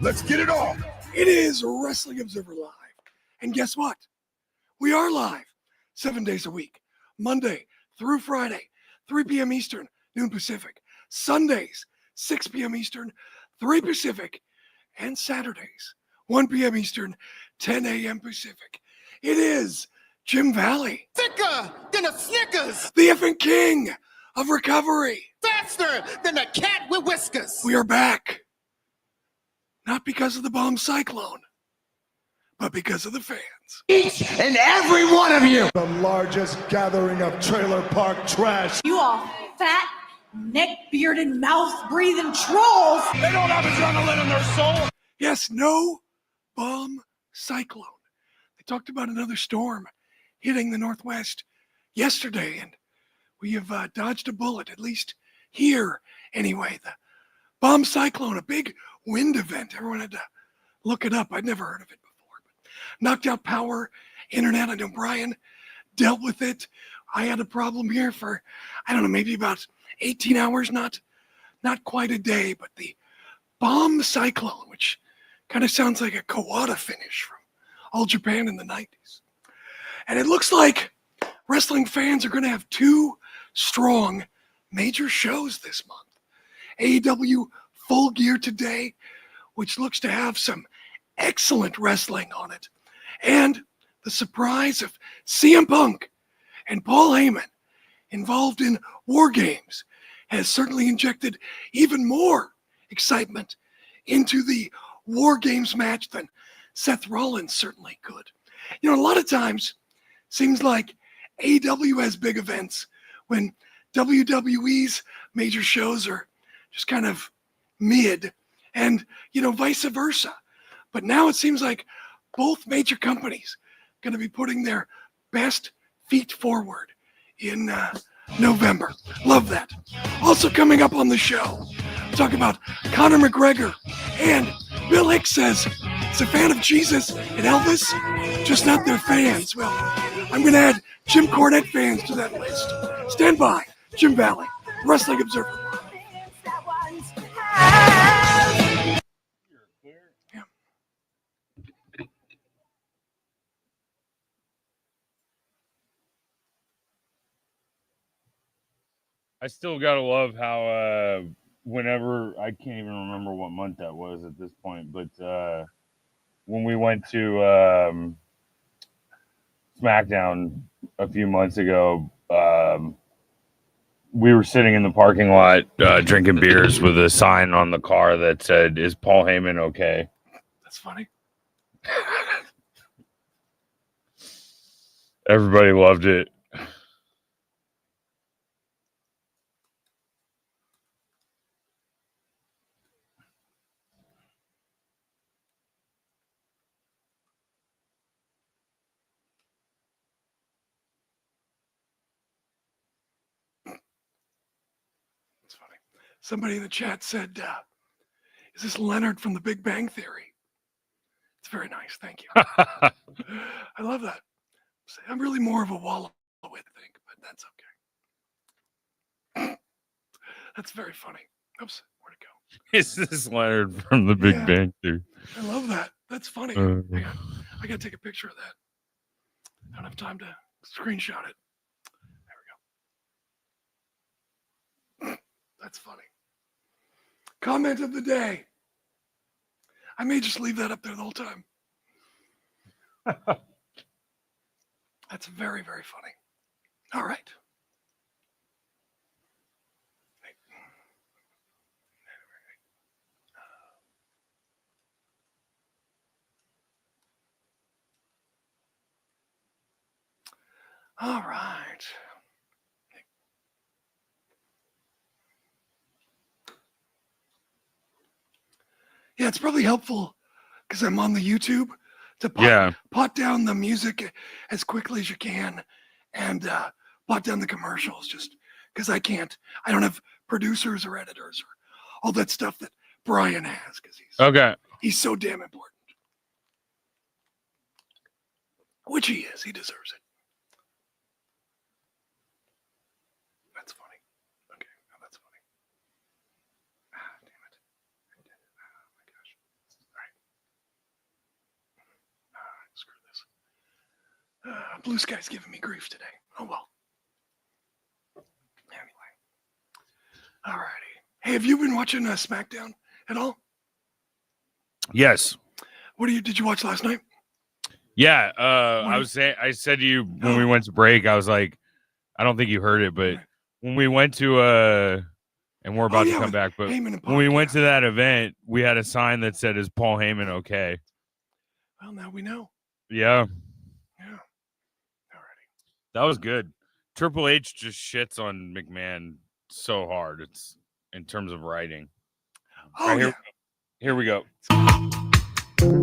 Let's get it on. It is Wrestling Observer Live. And guess what? We are live 7 days a week, Monday through Friday, 3 p.m. Eastern, noon Pacific. Sundays, 6 p.m. Eastern, 3 Pacific. And Saturdays, 1 p.m. Eastern, 10 a.m. Pacific. It is Jim Valley. Thicker than a Snickers. The effing king of recovery. Faster than a cat with whiskers. We are back. Not because of the bomb cyclone, but because of the fans. Each and every one of you. The largest gathering of trailer park trash. You all fat, neck-bearded, mouth-breathing trolls. They don't have adrenaline in their soul. Yes, no bomb cyclone. They talked about another storm hitting the Northwest yesterday, and we have dodged a bullet, at least here anyway. The bomb cyclone, a big wind event. Everyone had to look it up. I'd never heard of it before. But knocked out power, internet. I know Brian dealt with it. I had a problem here for, I don't know, maybe about 18 hours, not quite a day, but the bomb cyclone, which kind of sounds like a Kawada finish from All Japan in the 90s. And it looks like wrestling fans are going to have two strong major shows this month. AEW Full Gear today, which looks to have some excellent wrestling on it. And the surprise of CM Punk and Paul Heyman involved in War Games has certainly injected even more excitement into the War Games match than Seth Rollins certainly could. You know, a lot of times seems like AEW has big events when WWE's major shows are just kind of mid, and, you know, vice versa. But now it seems like both major companies going to be putting their best feet forward in November. Love that. Also coming up on the show, talk about Conor McGregor, and Bill Hicks says he's a fan of Jesus and Elvis, just not their fans. Well, I'm going to add Jim Cornette fans to that list. Stand by. Jim Valley, Wrestling Observer. Yeah. I still gotta love how whenever, I can't even remember what month that was at this point, but when we went to Smackdown a few months ago, we were sitting in the parking lot drinking beers with a sign on the car that said, "Is Paul Heyman okay?" That's funny. Everybody loved it. That's funny. Somebody in the chat said, is this Leonard from the Big Bang Theory? It's very nice. Thank you. I love that. I'm really more of a Wallowit, I think, but that's okay. That's very funny. Oops, where'd it go? Is this Leonard from the Big Bang Theory? I love that. That's funny. Hang on. I gotta take a picture of that. I don't have time to screenshot it. There we go. That's funny. Comment of the day. I may just leave that up there the whole time. That's very, very funny. All right. All right. Yeah, it's probably helpful because I'm on the YouTube to pot down the music as quickly as you can and pot down the commercials just because I don't have producers or editors or all that stuff that Brian has because he's so damn important. Which he is. He deserves it. That's funny. Okay, now that's funny. Ah, damn it. Oh my gosh. Blue Sky's giving me grief today. Oh, well. Anyway. All righty. Hey, have you been watching Smackdown at all? Yes. Did you watch last night? Yeah. I said to you when we went to break, I was like, I don't think you heard it, but when we went to and we're about to come back, but when we went to that event, we had a sign that said, "Is Paul Heyman okay?" Well, now we know. Yeah. Yeah. Alrighty. That was good. Triple H just shits on McMahon so hard. It's in terms of writing. Oh, right, here we go.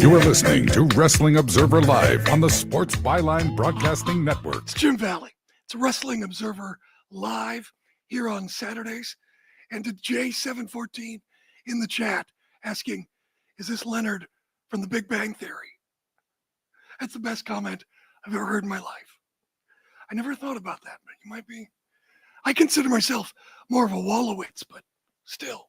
You are listening to Wrestling Observer Live on the Sports Byline Broadcasting Network. It's Jim Valley. It's Wrestling Observer Live here on Saturdays. And to J714 in the chat asking, is this Leonard from the Big Bang Theory? That's the best comment I've ever heard in my life. I never thought about that, but you might be. I consider myself more of a Wallowitz, but still.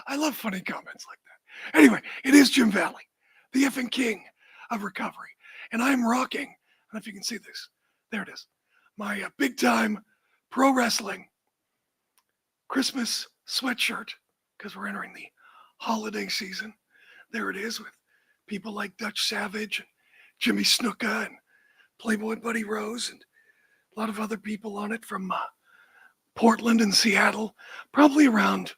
I love funny comments like that. Anyway, it is Jim Valley, the effing king of recovery. And I'm rocking, I don't know if you can see this. There it is. My big time pro wrestling Christmas sweatshirt, because we're entering the holiday season. There it is with people like Dutch Savage and Jimmy Snuka and Playboy Buddy Rose and a lot of other people on it from Portland and Seattle, probably around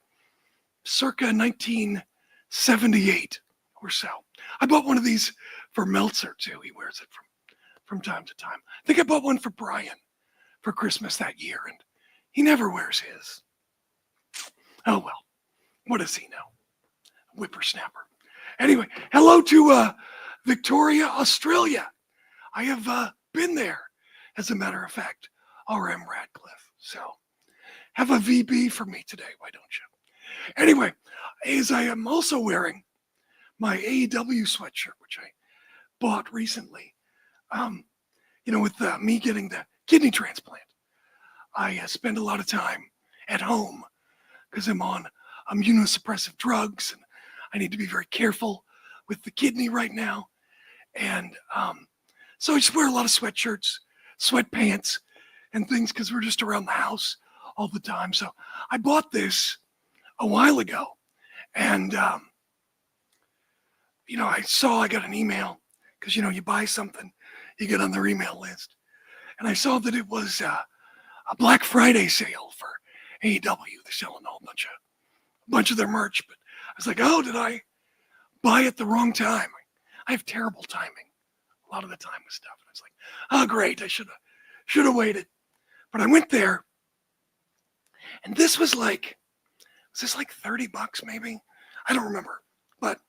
circa 1978 or so. I bought one of these for Meltzer too. He wears it from time to time. I think I bought one for Brian for Christmas that year, and he never wears his. Oh well, what does he know? Whippersnapper. Anyway, hello to Victoria, Australia. I have been there, as a matter of fact, RM Radcliffe. So have a VB for me today, why don't you? Anyway, as I am also wearing my AEW sweatshirt, which I bought recently, with me getting the kidney transplant, I spend a lot of time at home because I'm on immunosuppressive drugs and I need to be very careful with the kidney right now. And so I just wear a lot of sweatshirts, sweatpants, and things because we're just around the house all the time. So I bought this a while ago, and I got an email because you buy something, you get on their email list, and I saw that it was a Black Friday sale for AEW. They're selling a whole bunch of their merch, but I was like, oh, did I buy it the wrong time? I have terrible timing a lot of the time with stuff, and I was like, oh great, I should have waited. But I went there, and this was like, was this like $30 maybe? I don't remember, but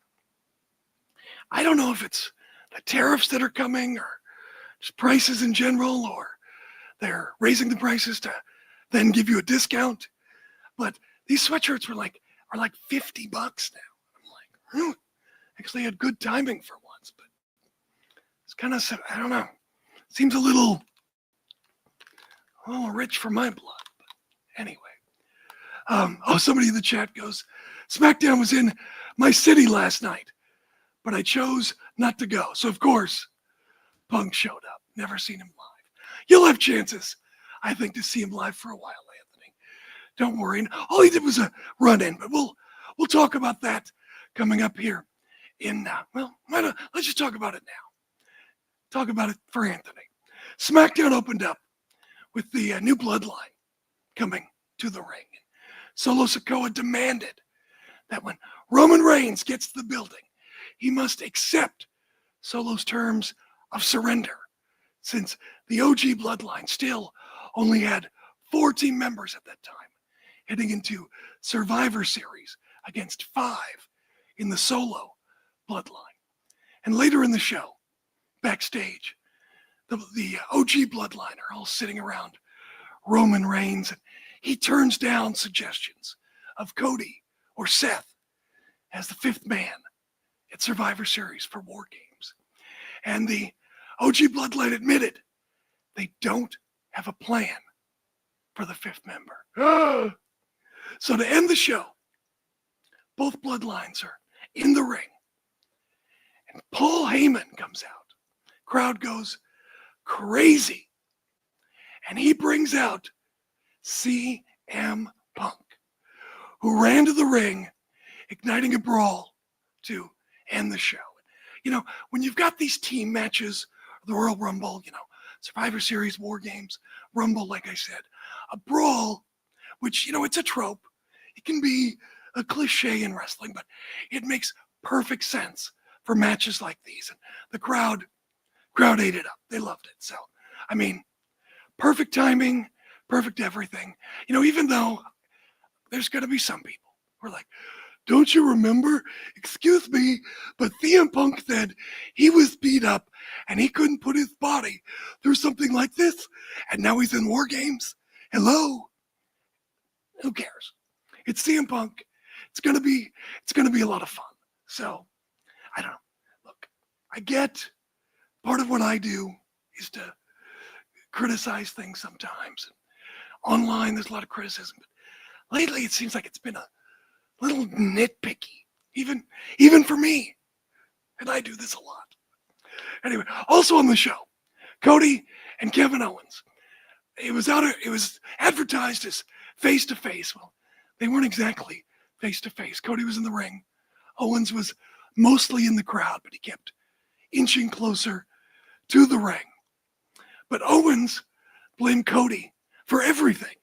I don't know if it's the tariffs that are coming or just prices in general, or they're raising the prices to then give you a discount. But these sweatshirts are like $50 now. I'm like, actually had good timing for once, but it's kind of, I don't know, seems a little rich for my blood. But anyway. Somebody in the chat goes, Smackdown was in my city last night, but I chose not to go. So, of course, Punk showed up. Never seen him live. You'll have chances, I think, to see him live for a while, Anthony. Don't worry. And all he did was a run-in, but we'll talk about that coming up here in, let's just talk about it now. Talk about it for Anthony. Smackdown opened up with the new bloodline coming to the ring. Solo Sikoa demanded that when Roman Reigns gets to the building, he must accept Solo's terms of surrender, since the OG bloodline still only had 4 team members at that time, heading into Survivor Series against 5 in the Solo bloodline. And later in the show, backstage, the OG bloodline are all sitting around Roman Reigns, and he turns down suggestions of Cody or Seth as the 5th man at Survivor Series for War Games. And the OG bloodline admitted they don't have a plan for the 5th member. So to end the show, both bloodlines are in the ring. And Paul Heyman comes out. Crowd goes crazy. And he brings out CM Punk, who ran to the ring, igniting a brawl to end the show. You know, when you've got these team matches, the Royal Rumble, you know, Survivor Series, War Games, Rumble, like I said, a brawl, which, you know, it's a trope. It can be a cliche in wrestling, but it makes perfect sense for matches like these. And the crowd ate it up. They loved it. So, I mean, perfect timing, perfect everything. You know, even though there's going to be some people who are like, don't you remember? Excuse me, but CM Punk said he was beat up and he couldn't put his body through something like this, and now he's in War Games. Hello? Who cares? It's CM Punk. It's gonna be a lot of fun. So, I don't know. Look, I get part of what I do is to criticize things sometimes. Online, there's a lot of criticism, but lately it seems like it's been a little nitpicky, even for me. And I do this a lot. Anyway, also on the show, Cody and Kevin Owens. It was advertised as face-to-face. Well, they weren't exactly face-to-face. Cody was in the ring. Owens was mostly in the crowd, but he kept inching closer to the ring. But Owens blamed Cody for everything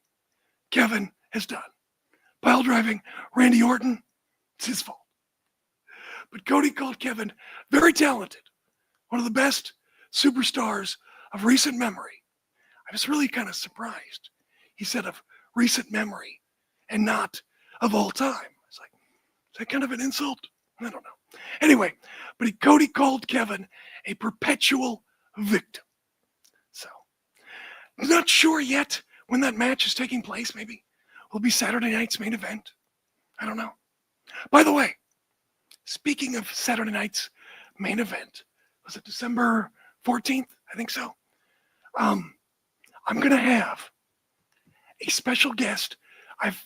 Kevin has done. Pile driving Randy Orton, it's his fault. But Cody called Kevin very talented, one of the best superstars of recent memory. I was really kind of surprised. He said of recent memory and not of all time. I was like, is that kind of an insult? I don't know. Anyway, but Cody called Kevin a perpetual victim. So, I'm not sure yet when that match is taking place. Maybe will be Saturday night's main event. I don't know. By the way, speaking of Saturday night's main event, was it December 14th? I think so. I'm gonna have a special guest. I've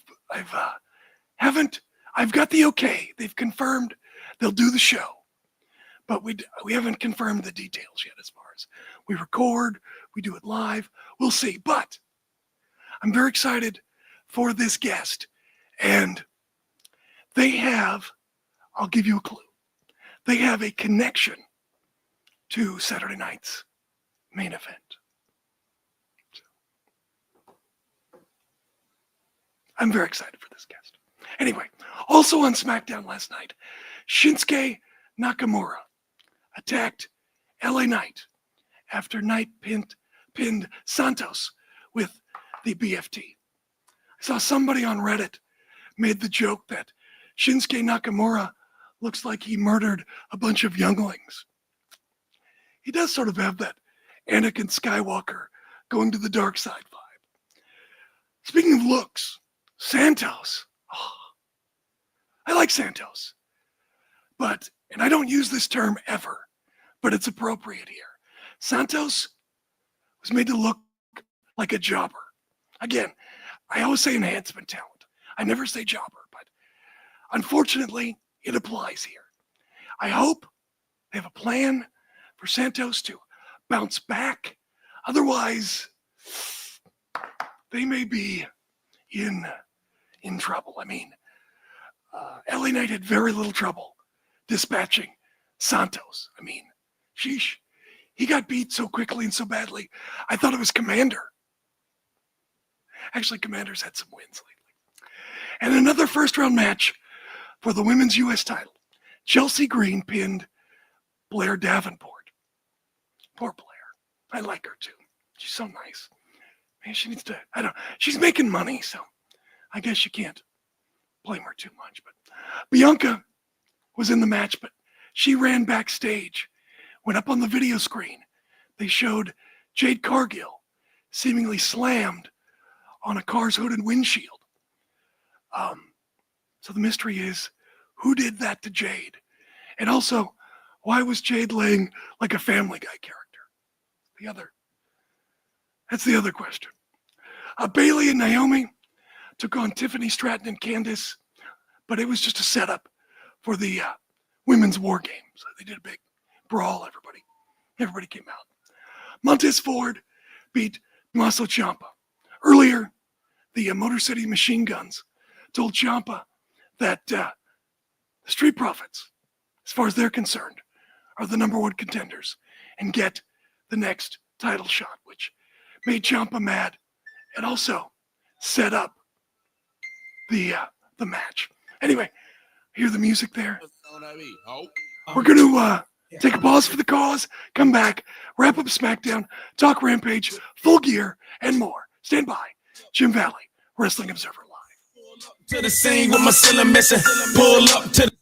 got the okay. They've confirmed they'll do the show, but we haven't confirmed the details yet. As far as we record, we do it live. We'll see. But I'm very excited for this guest, and they have, I'll give you a clue, they have a connection to Saturday night's main event. So, I'm very excited for this guest. Anyway, also on Smackdown last night, Shinsuke Nakamura attacked LA Knight after Knight pinned Santos with the BFT. I saw somebody on Reddit made the joke that Shinsuke Nakamura looks like he murdered a bunch of younglings. He does sort of have that Anakin Skywalker going to the dark side vibe. Speaking of looks, Santos. Oh, I like Santos. But, and I don't use this term ever, but it's appropriate here. Santos was made to look like a jobber. Again, I always say enhancement talent. I never say jobber, but unfortunately, it applies here. I hope they have a plan for Santos to bounce back. Otherwise, they may be in trouble. I mean, LA Knight had very little trouble dispatching Santos. I mean, sheesh. He got beat so quickly and so badly, I thought it was Commander. Actually, Commander's had some wins lately. And another first-round match for the women's U.S. title. Chelsea Green pinned Blair Davenport. Poor Blair. I like her, too. She's so nice. Man, she needs to, I don't know. She's making money, so I guess you can't blame her too much. But Bianca was in the match, but she ran backstage. Went up on the video screen. They showed Jade Cargill seemingly slammed on a car's hood and windshield. So the mystery is, who did that to Jade? And also, why was Jade laying like a Family Guy character? That's the other question. Bailey and Naomi took on Tiffany Stratton and Candice, but it was just a setup for the women's war games. They did a big brawl. Everybody came out. Montez Ford beat Tommaso Ciampa. Earlier, the Motor City Machine Guns told Ciampa that the Street Profits, as far as they're concerned, are the number one contenders and get the next title shot, which made Ciampa mad and also set up the match. Anyway, hear the music there. We're going to take a pause for the cause, come back, wrap up Smackdown, talk Rampage, Full Gear, and more. Stand by. Jim Valley, Wrestling Observer Live. To the scene with my cylinder missing. Pull up to the...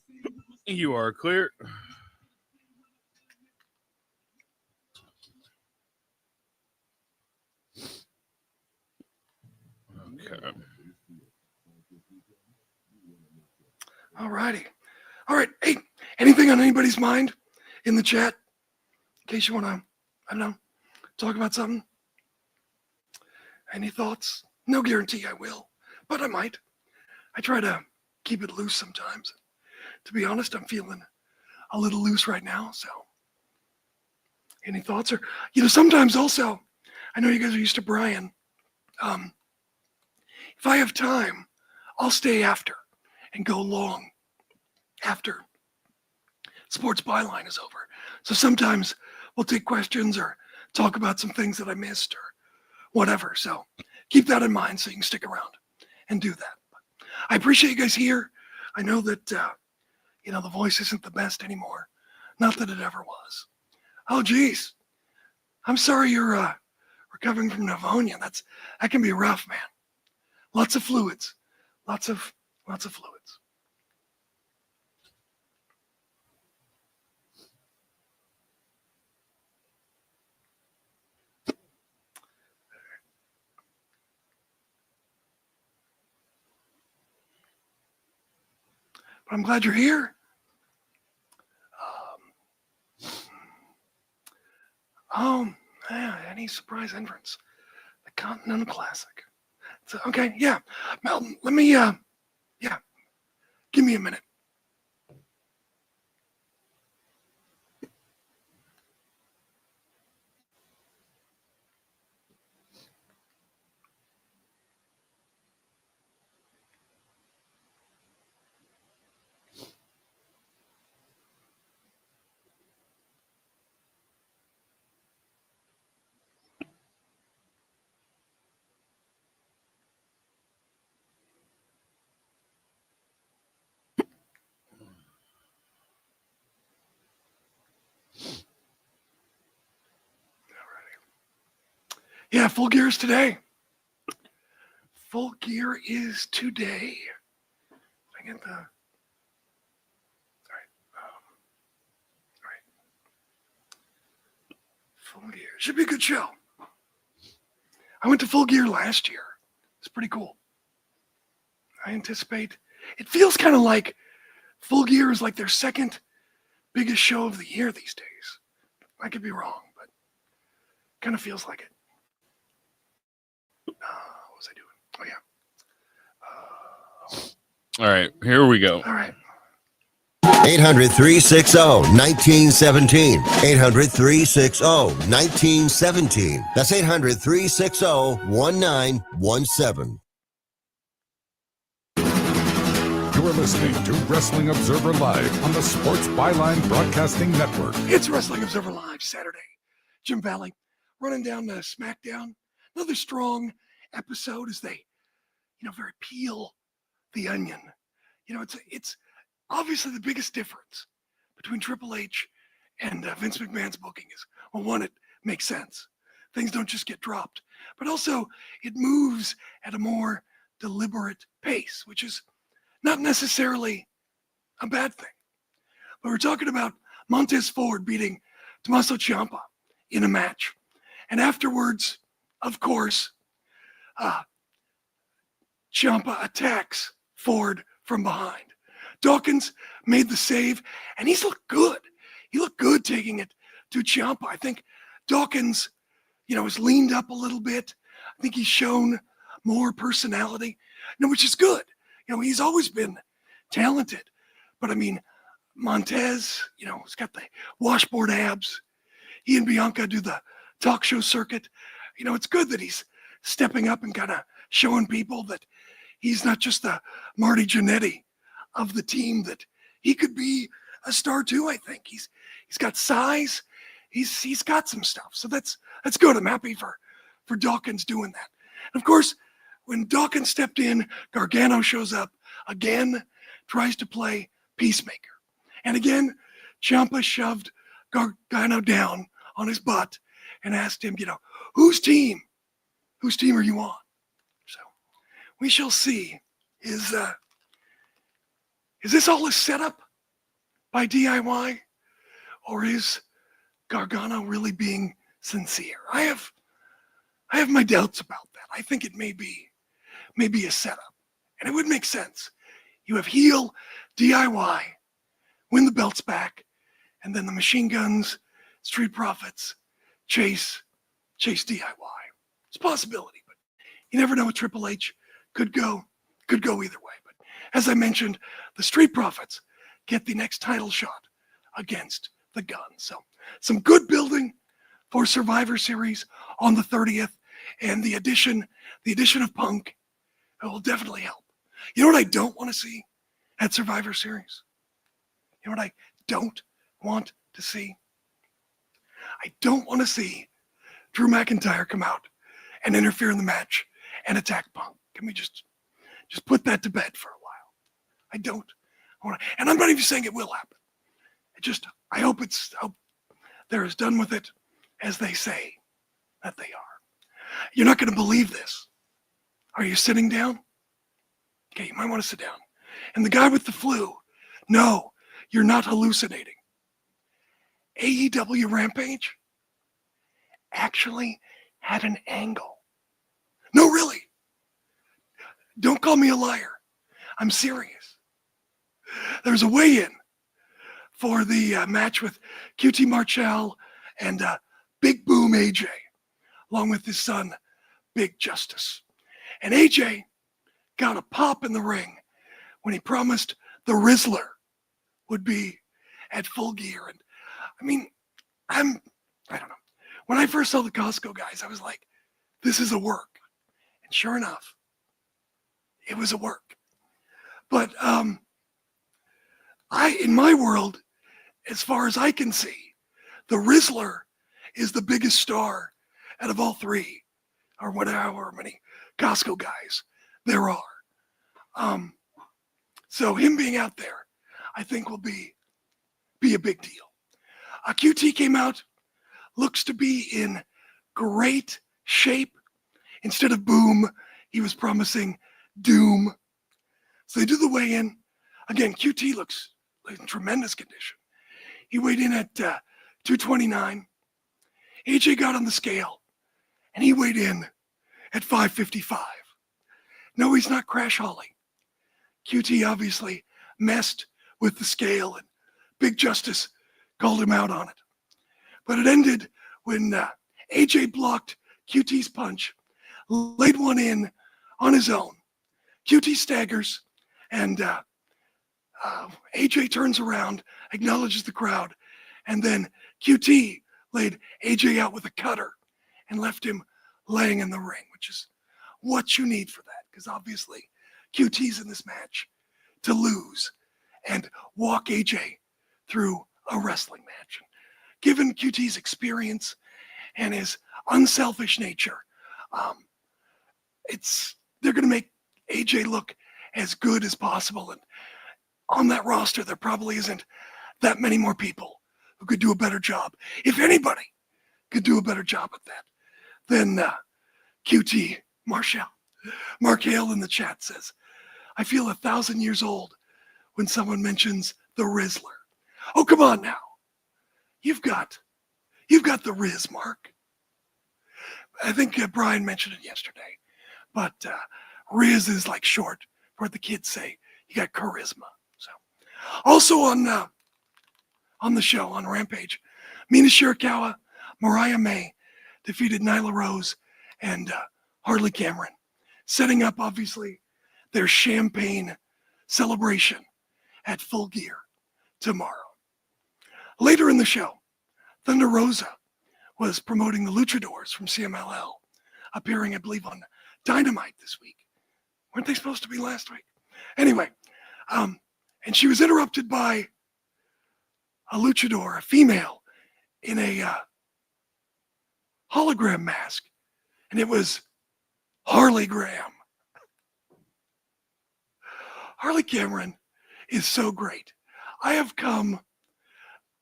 You are clear. Okay. All righty. All right. Hey, anything on anybody's mind in the chat? In case you want to, I don't know, talk about something? Any thoughts? No guarantee I will, but I might. I try to keep it loose sometimes. To be honest, I'm feeling a little loose right now, so. Any thoughts? Or, sometimes also, I know you guys are used to Brian. If I have time, I'll stay after and go long after Sports Byline is over. So sometimes we'll take questions or talk about some things that I missed or whatever. So keep that in mind so you can stick around and do that. But I appreciate you guys here. I know that, the voice isn't the best anymore. Not that it ever was. Oh, geez. I'm sorry you're recovering from pneumonia. That can be rough, man. Lots of fluids. Lots of fluids. But I'm glad you're here. Any surprise entrance? The Continental Classic. So, okay, yeah. Melton, let me, give me a minute. Yeah, Full Gear is today. Full Gear is today. I get the... All right. Full Gear. Should be a good show. I went to Full Gear last year. It's pretty cool. I anticipate... It feels kind of like Full Gear is like their second biggest show of the year these days. I could be wrong, but kind of feels like it. What was I doing? Oh, yeah. All right, here we go. All right. 800-360-1917. 800-360-1917. That's 800-360-1917. You are listening to Wrestling Observer Live on the Sports Byline Broadcasting Network. It's Wrestling Observer Live Saturday. Jim Valley running down to Smackdown. Another strong episode as they, very peel the onion. It's obviously the biggest difference between Triple H and Vince McMahon's booking is, well, one, it makes sense. Things don't just get dropped, but also it moves at a more deliberate pace, which is not necessarily a bad thing. But we're talking about Montez Ford beating Tommaso Ciampa in a match. And afterwards, of course, Ciampa attacks Ford from behind. Dawkins made the save, and he's looked good. He looked good taking it to Ciampa. I think Dawkins, has leaned up a little bit. I think he's shown more personality, which is good. He's always been talented. But, Montez, he's got the washboard abs. He and Bianca do the talk show circuit. It's good that he's stepping up and kind of showing people that he's not just the Marty Jannetty of the team, that he could be a star too. I think he's got size. He's got some stuff. So that's good. I'm happy for Dawkins doing that. And of course, when Dawkins stepped in, Gargano shows up again, tries to play peacemaker. And again, Ciampa shoved Gargano down on his butt and asked him, whose team are you on? So we shall see. Is this all a setup by DIY, or is Gargano really being sincere? I have my doubts about that. I think it may be a setup, and it would make sense. You have heel DIY, win the belts back, and then the Machine Guns, Street Profits, chase DIY. It's a possibility, but you never know what Triple H could go either way. But as I mentioned, the Street Profits get the next title shot against the Guns. So some good building for Survivor Series on the 30th, and the addition of Punk will definitely help. You know what I don't want to see at Survivor Series? You know what I don't want to see? I don't want to see Drew McIntyre come out and interfere in the match and attack Punk. Can we just put that to bed for a while? I don't want to, and I'm not even saying it will happen. I hope they're as done with it as they say that they are. You're not going to believe this. Are you sitting down? Okay, you might want to sit down. And the guy with the flu, no, you're not hallucinating. AEW Rampage actually had an angle. No, really. Don't call me a liar. I'm serious. There's a weigh-in for the match with QT Marshall and Big Boom AJ, along with his son, Big Justice. And AJ got a pop in the ring when he promised the Rizzler would be at Full Gear. And I mean, I don't know. When I first saw the Costco Guys, I was like, this is a work. And sure enough, it was a work. But in my world, as far as I can see, the Rizzler is the biggest star out of all three, or however many Costco Guys there are. So him being out there, I think will be a big deal. QT came out, looks to be in great shape. Instead of boom, he was promising doom. So they do the weigh-in. Again, QT looks in tremendous condition. He weighed in at 229. AJ got on the scale, and he weighed in at 555. No, he's not crash hauling. QT obviously messed with the scale, and Big Justice called him out on it. But it ended when AJ blocked QT's punch, laid one in on his own. QT staggers, and AJ turns around, acknowledges the crowd, and then QT laid AJ out with a cutter and left him laying in the ring, which is what you need for that, because obviously QT's in this match to lose and walk AJ through a wrestling match. And given QT's experience and his unselfish nature, they're going to make AJ look as good as possible. And on that roster, there probably isn't that many more people who could do a better job. If anybody could do a better job at that than QT Marshall. Mark Hale in the chat says, I feel 1,000 years old when someone mentions the Rizzler. Oh, come on now. You've got the Riz, Mark. I think Brian mentioned it yesterday, but Riz is like short for what the kids say. You got charisma. So, also on the show on Rampage, Mina Shirakawa, Mariah May defeated Nyla Rose and Harley Cameron, setting up obviously their champagne celebration at Full Gear tomorrow. Later in the show, Thunder Rosa was promoting the Luchadors from CMLL, appearing, I believe, on Dynamite this week. Weren't they supposed to be last week? Anyway, and she was interrupted by a luchador, a female, in a hologram mask, and it was Harley Graham. Harley Cameron is so great. I have come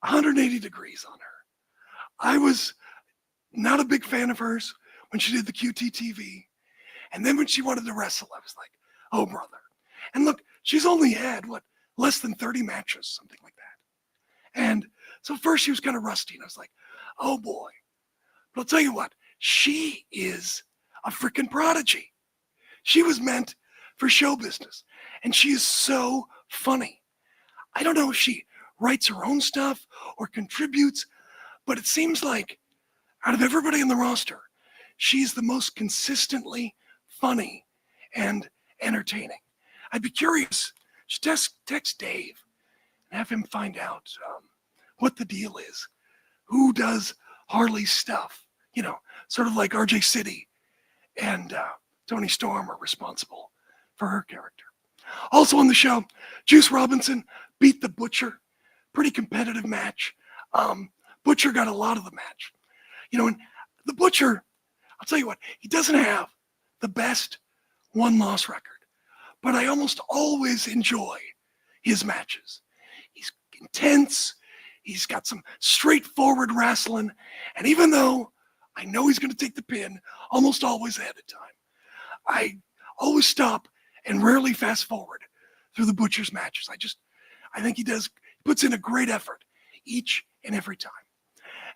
180 degrees on her. I was not a big fan of hers when she did the QT TV. And then when she wanted to wrestle, I was like, oh, brother. And look, she's only had, less than 30 matches, something like that. And so first she was kind of rusty, and I was like, oh, boy. But I'll tell you what, she is a freaking prodigy. She was meant for show business, and she is so funny. I don't know if she writes her own stuff or contributes, but it seems like out of everybody in the roster, she's the most consistently funny and entertaining. I'd be curious. Just text Dave and have him find out what the deal is. Who does Harley's stuff? You know, sort of like RJ City and Tony Storm are responsible for her character. Also on the show, Juice Robinson beat the Butcher. Pretty competitive match. Butcher got a lot of the match. You know, and the Butcher, I'll tell you what, he doesn't have the best one-loss record, but I almost always enjoy his matches. He's intense. He's got some straightforward wrestling. And even though I know he's going to take the pin almost always ahead of time, I always stop and rarely fast forward through the Butcher's matches. I think he puts in a great effort each and every time.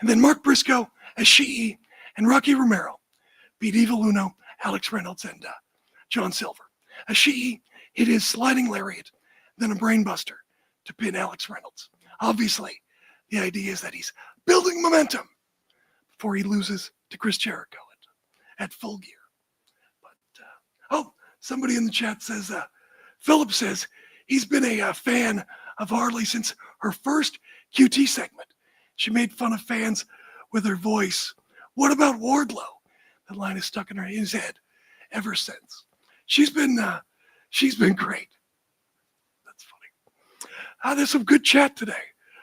And then Mark Briscoe as Shi'i and Rocky Romero beat Evil Uno, Alex Reynolds, and John Silver. As Shi'i hit his sliding lariat, then a brainbuster to pin Alex Reynolds. Obviously, the idea is that he's building momentum before he loses to Chris Jericho at Full Gear. But, somebody in the chat says, Philip says he's been a fan of Harley since her first QT segment. She made fun of fans with her voice. What about Wardlow? That line is stuck in his head ever since. She's been great. That's funny. There's some good chat today.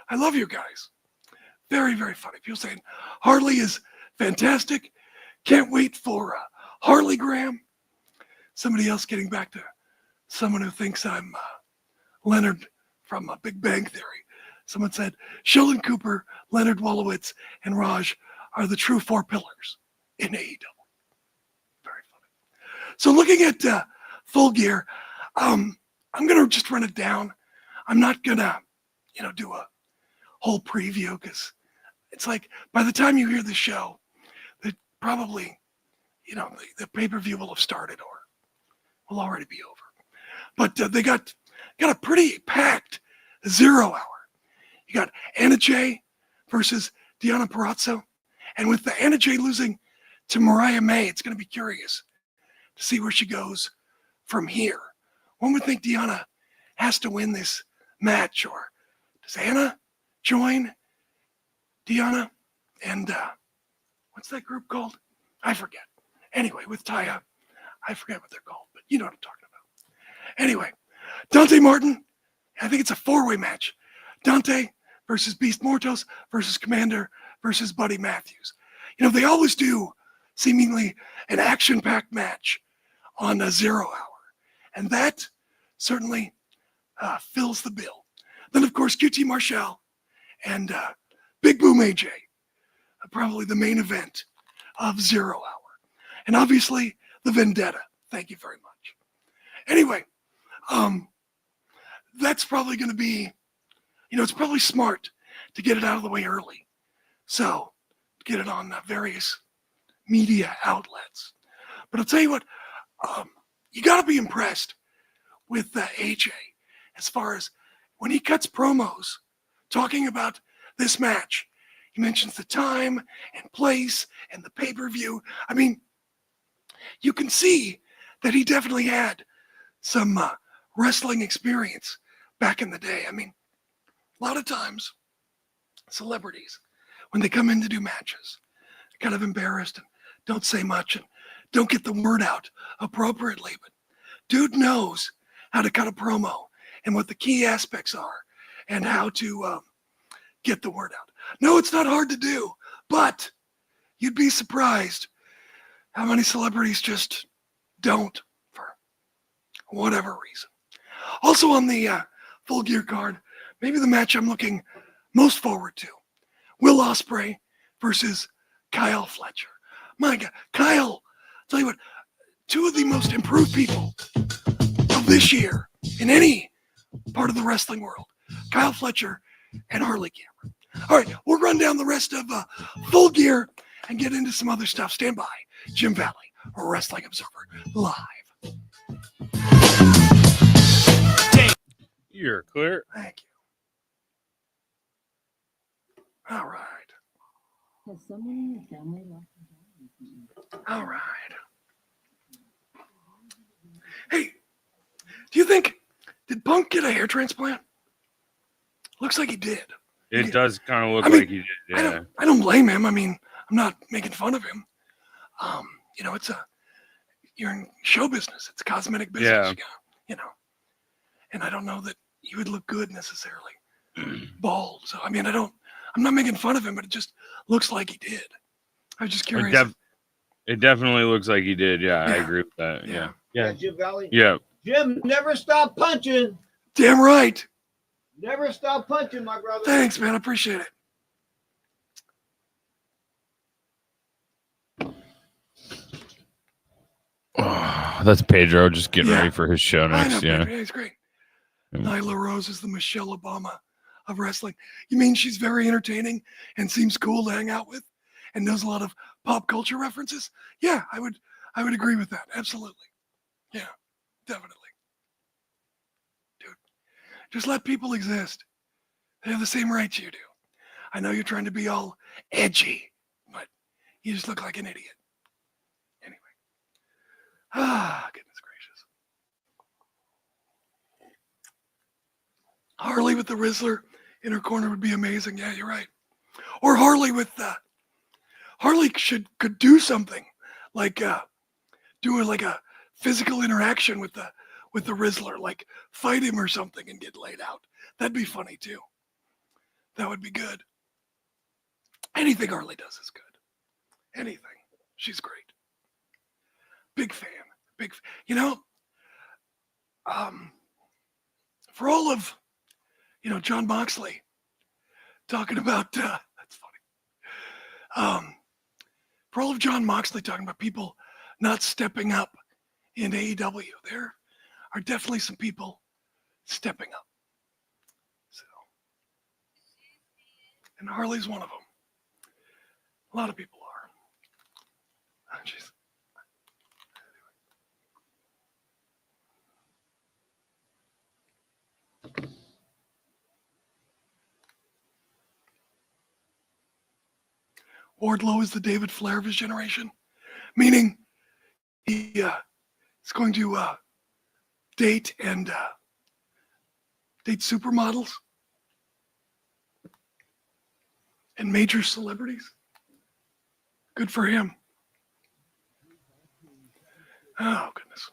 I love you guys. Very, very funny. People saying Harley is fantastic. Can't wait for Harley Graham. Somebody else getting back to someone who thinks I'm Leonard from Big Bang Theory. Someone said Sheldon Cooper, Leonard Wolowitz, and Raj are the true four pillars in AEW. Very funny. So looking at Full Gear, I'm going to just run it down. I'm not going to, do a whole preview because it's like by the time you hear the show, that probably, the pay-per-view will have started or will already be over. But they got a pretty packed 0 hour. You got Anna Jay versus Deonna Purrazzo. And with the Anna Jay losing to Mariah May, it's going to be curious to see where she goes from here. One would think Deonna has to win this match, or does Anna join Deonna? And what's that group called? I forget. Anyway, with Taya, I forget what they're called, but you know what I'm talking about. Anyway, Dante Martin, I think it's a 4-way match. Dante versus Beast Mortos versus Commander versus Buddy Matthews. They always do seemingly an action-packed match on a 0 hour. And that certainly fills the bill. Then, of course, QT Marshall and Big Boom AJ, probably the main event of 0 hour. And obviously, the Vendetta. Thank you very much. Anyway, that's probably going to be, it's probably smart to get it out of the way early. So, get it on various media outlets. But I'll tell you what, you got to be impressed with AJ as far as when he cuts promos talking about this match. He mentions the time and place and the pay-per-view. I mean, you can see that he definitely had some wrestling experience back in the day. I mean, a lot of times, celebrities, when they come in to do matches, kind of embarrassed and don't say much and don't get the word out appropriately. But dude knows how to cut a promo and what the key aspects are and how to get the word out. No, it's not hard to do, but you'd be surprised how many celebrities just don't for whatever reason. Also on the Full Gear card, maybe the match I'm looking most forward to, Will Ospreay versus Kyle Fletcher. My God, Kyle, I'll tell you what, two of the most improved people of this year in any part of the wrestling world, Kyle Fletcher and Harley Cameron. All right, we'll run down the rest of Full Gear and get into some other stuff. Stand by. Jim Valley, Wrestling Observer, live. You're clear. Thank you. All right. Has someone in your family lost a job? All right. Hey, do you think, did Punk get a hair transplant? Looks like he did. It does kind of look like he did. Yeah. I don't blame him. I mean, I'm not making fun of him. You know, you're in show business. It's a cosmetic business. Yeah. You know, and I don't know that he would look good necessarily bald. So, I mean, I'm not making fun of him, but it just looks like he did. I was just curious. It definitely looks like he did. Yeah, I agree with that. Yeah. Jim Valley. Yeah. Jim, never stop punching. Damn right. Never stop punching, my brother. Thanks, man. I appreciate it. Oh, that's Pedro just getting ready for his show next. Yeah, he's great. Nyla Rose is the Michelle Obama of wrestling. You mean she's very entertaining and seems cool to hang out with and knows a lot of pop culture references? Yeah, I would agree with that. Absolutely. Yeah, definitely. Dude, just let people exist. They have the same rights you do. I know you're trying to be all edgy, but you just look like an idiot. Anyway. Goodness gracious. Harley with the Rizzler in her corner would be amazing. Yeah, you're right. Or Harley with Harley could do something like do a physical interaction with the Rizzler, like fight him or something and get laid out. That'd be funny too. That would be good. Anything Harley does is good. Anything. She's great. Big fan. You know, for all of, John Moxley talking about, that's funny. For all of John Moxley talking about people not stepping up in AEW, there are definitely some people stepping up. So, and Harley's one of them. A lot of people are. Oh, jeez. Wardlow is the David Flair of his generation, meaning he is going to date supermodels and major celebrities. Good for him. Oh, goodness.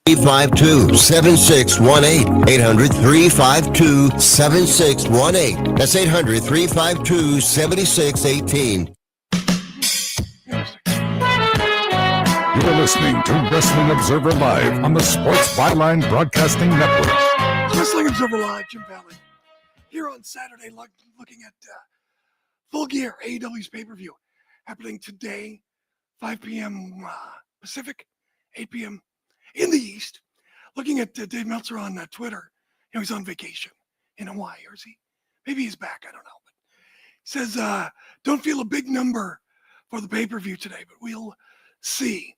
352-7618. 800-352-7618. That's 800-352-7618. You're listening to Wrestling Observer Live on the Sports Byline Broadcasting Network. Wrestling Observer Live, Jim Valley. Here on Saturday, looking at Full Gear, AEW's pay-per-view, happening today, 5 p.m. Pacific, 8 p.m. in the East. Looking at Dave Meltzer on Twitter. He's on vacation in Hawaii, or is he? Maybe he's back, I don't know. But he says, don't feel a big number for the pay-per-view today, but we'll see.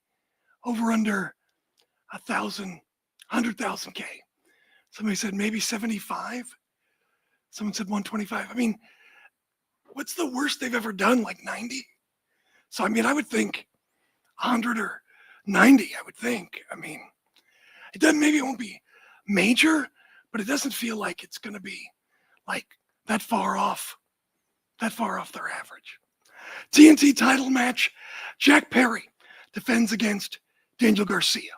Over under 100,000 K. Somebody said maybe 75. Someone said 125. I mean, what's the worst they've ever done? Like 90? So, I mean, I would think 100 or 90, I would think. I mean, maybe it won't be major, but it doesn't feel like it's going to be like that far off their average. TNT title match, Jack Perry defends against Daniel Garcia.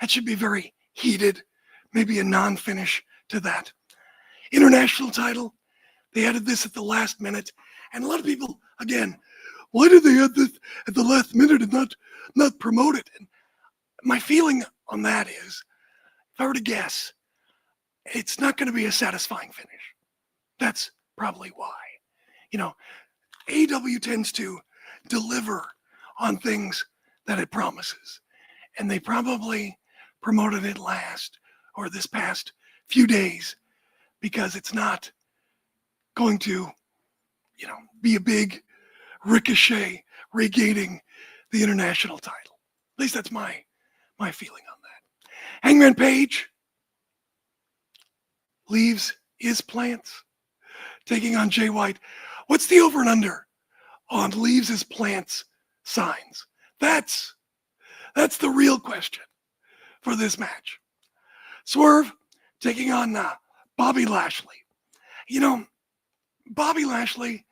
That should be very heated, maybe a non-finish to that. International title, they added this at the last minute, and a lot of people, again, why did they add this at the last minute and not promote it? And my feeling on that is, if I were to guess, it's not going to be a satisfying finish. That's probably why. You know, AEW tends to deliver on things that it promises, and they probably promoted it last or this past few days because it's not going to, you know, be a big ricochet regaining the international title. At least that's my feeling on that. Hangman Page leaves his plants, taking on Jay White. What's the over and under on leaves his plants signs? That's the real question for this match. Swerve taking on Bobby Lashley. You know, Bobby Lashley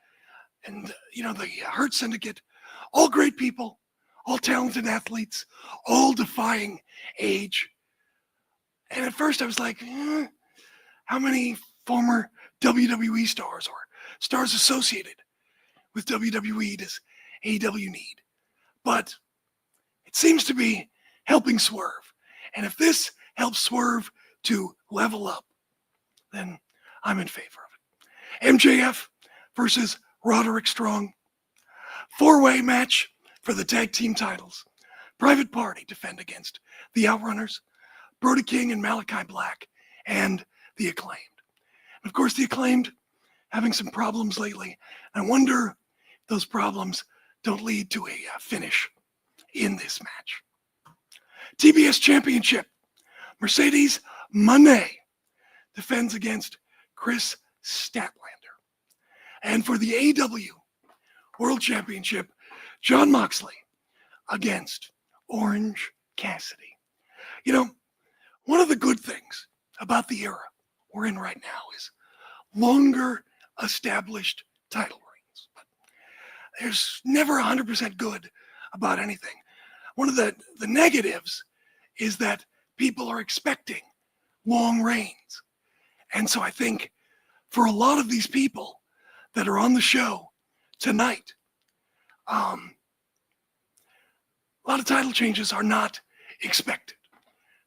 and, you know, the Hurt Syndicate, all great people, all talented athletes, all defying age. And at first I was like, how many former WWE stars or stars associated with WWE does AEW need? But it seems to be helping Swerve. And if this helps Swerve to level up, then I'm in favor of it. MJF versus Roderick Strong. 4-way match for the tag team titles. Private Party defend against the Outrunners, Brody King and Malachi Black, and the Acclaimed. And of course, the Acclaimed having some problems lately. I wonder if those problems don't lead to a finish in this match. TBS Championship. Mercedes Moné defends against Chris Statlander. And for the AEW World Championship, Jon Moxley against Orange Cassidy. You know, one of the good things about the era we're in right now is longer established title reigns. But there's never 100% good about anything. One of the negatives is that people are expecting long reigns. And so I think for a lot of these people that are on the show tonight, a lot of title changes are not expected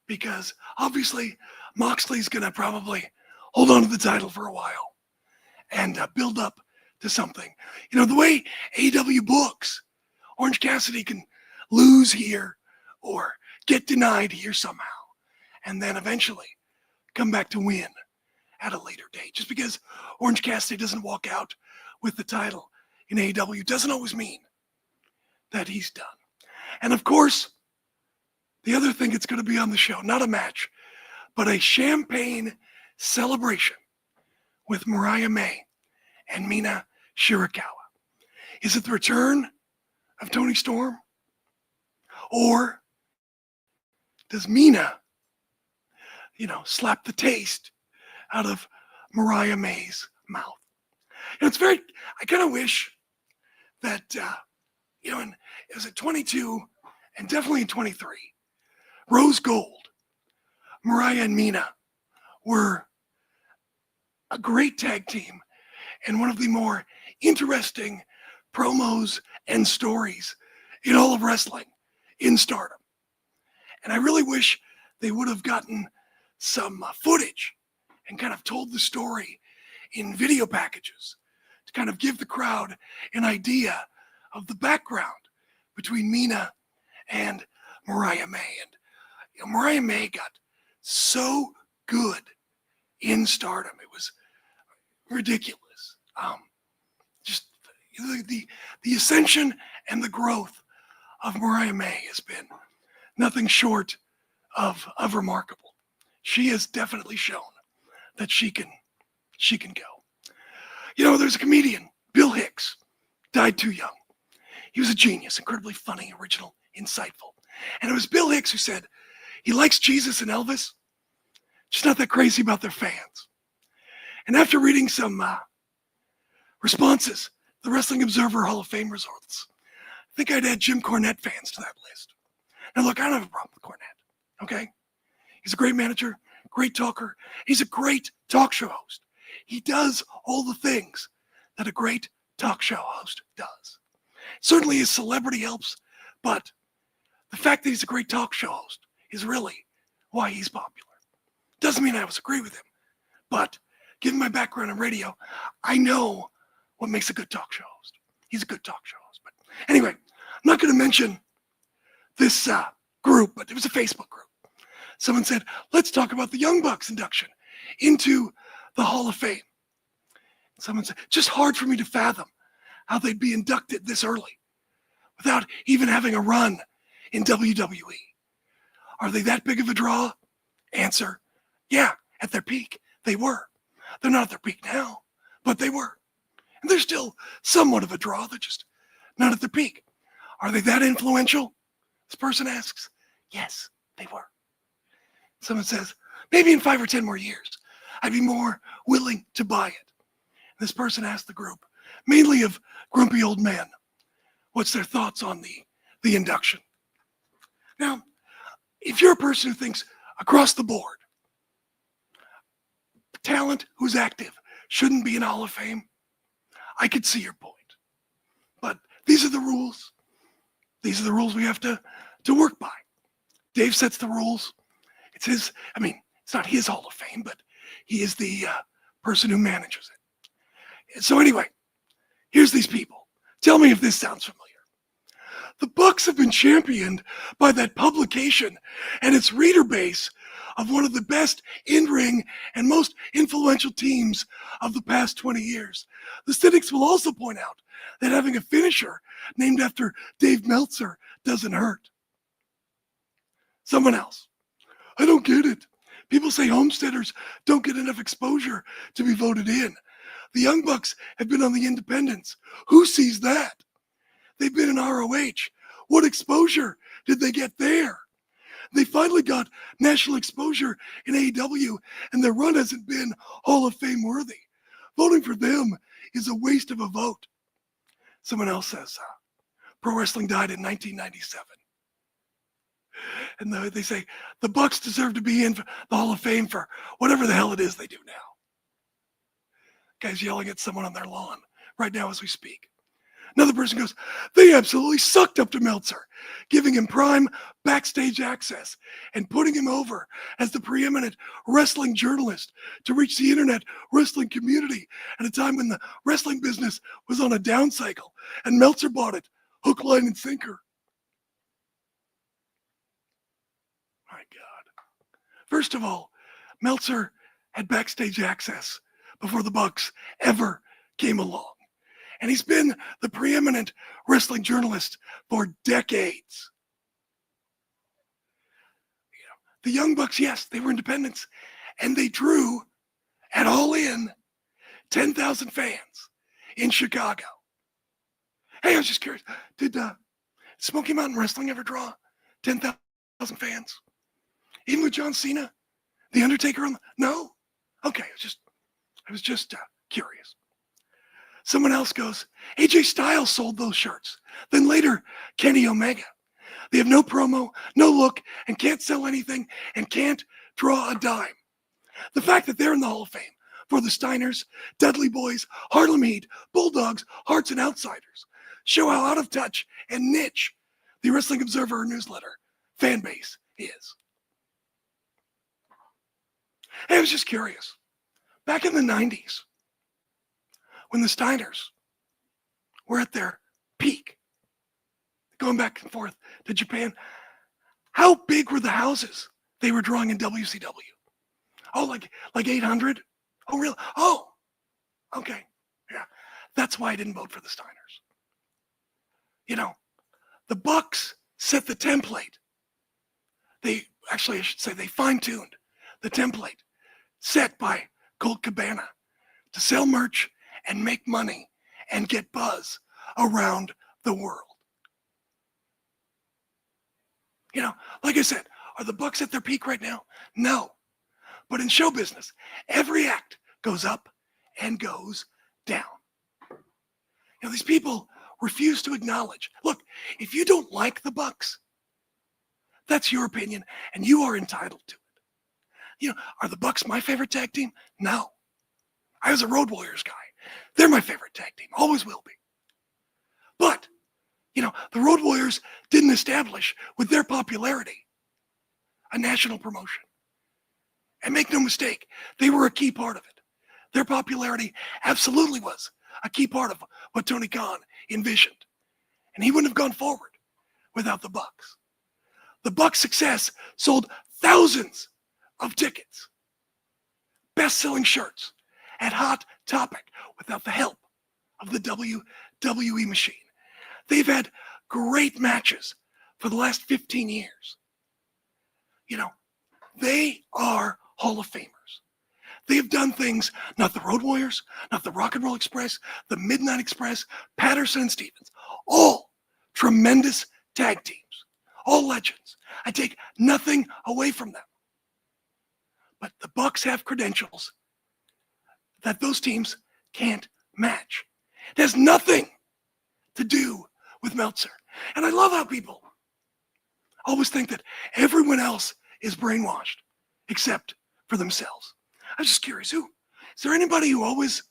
because obviously Moxley's going to probably hold on to the title for a while and build up to something. You know, the way AEW books, Orange Cassidy can lose here or get denied here somehow and then eventually come back to win at a later date. Just because Orange Cassidy doesn't walk out with the title in AEW doesn't always mean that he's done. And of course, the other thing that's going to be on the show, not a match, but a champagne celebration with Mariah May and Mina Shirakawa. Is it the return of Toni Storm? Or does Mina, you know, slap the taste out of Mariah May's mouth? And it's very, I kind of wish that, you know, it was at 22 and definitely in 23, Rose Gold, Mariah and Mina were a great tag team and one of the more interesting promos and stories in all of wrestling in Stardom. And I really wish they would have gotten some footage and kind of told the story in video packages to kind of give the crowd an idea of the background between Mina and Mariah May. And you know, Mariah May got so good in Stardom. It was ridiculous. Just the ascension and the growth of Mariah May has been nothing short of remarkable. She has definitely shown that she can go. You know, there's a comedian, Bill Hicks, died too young. He was a genius, incredibly funny, original, insightful. And it was Bill Hicks who said he likes Jesus and Elvis, just not that crazy about their fans. And after reading some responses the Wrestling Observer Hall of Fame results, I think I'd add Jim Cornette fans to that list. Now, look, I don't have a problem with Cornette, okay? He's a great manager, great talker. He's a great talk show host. He does all the things that a great talk show host does. Certainly his celebrity helps, but the fact that he's a great talk show host is really why he's popular. Doesn't mean I always agree with him, but given my background in radio, I know what makes a good talk show host. He's a good talk show host. But anyway, I'm not going to mention this group, but it was a Facebook group. Someone said, let's talk about the Young Bucks induction into the Hall of Fame. Someone said, just hard for me to fathom how they'd be inducted this early without even having a run in WWE. Are they that big of a draw? Answer, yeah, at their peak, they were. They're not at their peak now, but they were. And they're still somewhat of a draw. They're just not at their peak. Are they that influential? This person asks, yes, they were. Someone says, maybe in 5 or 10 more years, I'd be more willing to buy it. This person asked the group, mainly of grumpy old men, what's their thoughts on the induction. Now, if you're a person who thinks across the board, talent who's active shouldn't be in Hall of Fame, I could see your point. But these are the rules. These are the rules we have to work by. Dave sets the rules. It's his, it's not his Hall of Fame, but he is the person who manages it. So anyway, here's these people. Tell me if this sounds familiar. The Bucks have been championed by that publication and its reader base of one of the best in-ring and most influential teams of the past 20 years. The cynics will also point out that having a finisher named after Dave Meltzer doesn't hurt. Someone else. I don't get it. People say homesteaders don't get enough exposure to be voted in. The Young Bucks have been on the independents. Who sees that? They've been in ROH. What exposure did they get there? They finally got national exposure in AEW, and their run hasn't been Hall of Fame worthy. Voting for them is a waste of a vote. Someone else says, pro wrestling died in 1997. And they say, the Bucks deserve to be in the Hall of Fame for whatever the hell it is they do now. Guy's yelling at someone on their lawn right now as we speak. Another person goes, they absolutely sucked up to Meltzer, giving him prime backstage access and putting him over as the preeminent wrestling journalist to reach the internet wrestling community at a time when the wrestling business was on a down cycle, and Meltzer bought it hook, line, and sinker. My God. First of all, Meltzer had backstage access before the Bucks ever came along. And he's been the preeminent wrestling journalist for decades. The Young Bucks, yes, they were independents, and they drew at All In 10,000 fans in Chicago. Hey, I was just curious, did Smoky Mountain Wrestling ever draw 10,000 fans? Even with John Cena, The Undertaker? No? Okay, I was just curious. Someone else goes, AJ Styles sold those shirts. Then later, Kenny Omega. They have no promo, no look, and can't sell anything, and can't draw a dime. The fact that they're in the Hall of Fame for the Steiners, Dudley Boys, Harlem Heat, Bulldogs, Hearts, and Outsiders show how out of touch and niche the Wrestling Observer newsletter fan base is. Hey, I was just curious. Back in the 90s, when the Steiners were at their peak, going back and forth to Japan, how big were the houses they were drawing in WCW? Oh, like 800? Oh, really? Oh, okay. Yeah, that's why I didn't vote for the Steiners. The Bucks set the template. I should say they fine-tuned the template set by Colt Cabana to sell merch and make money and get buzz around the world. Like I said, are the Bucks at their peak right now? No. But in show business, every act goes up and goes down. You know, these people refuse to acknowledge. Look, if you don't like the Bucks, that's your opinion, and you are entitled to it. You know, are the Bucks my favorite tag team? No. I was a Road Warriors guy. They're my favorite tag team, always will be. But, you know, the Road Warriors didn't establish with their popularity a national promotion. And make no mistake, they were a key part of it. Their popularity absolutely was a key part of what Tony Khan envisioned. And he wouldn't have gone forward without the Bucks. The Bucks' success sold thousands of tickets, best-selling shirts at Hot Topic without the help of the WWE machine. They've had great matches for the last 15 years. You know, they are Hall of Famers. They have done things, not the Road Warriors, not the Rock and Roll Express, the Midnight Express, Patterson and Stevens, all tremendous tag teams, all legends. I take nothing away from them. But the Bucks have credentials that those teams can't match. It has nothing to do with Meltzer. And I love how people always think that everyone else is brainwashed except for themselves. I was just curious, is there anybody who always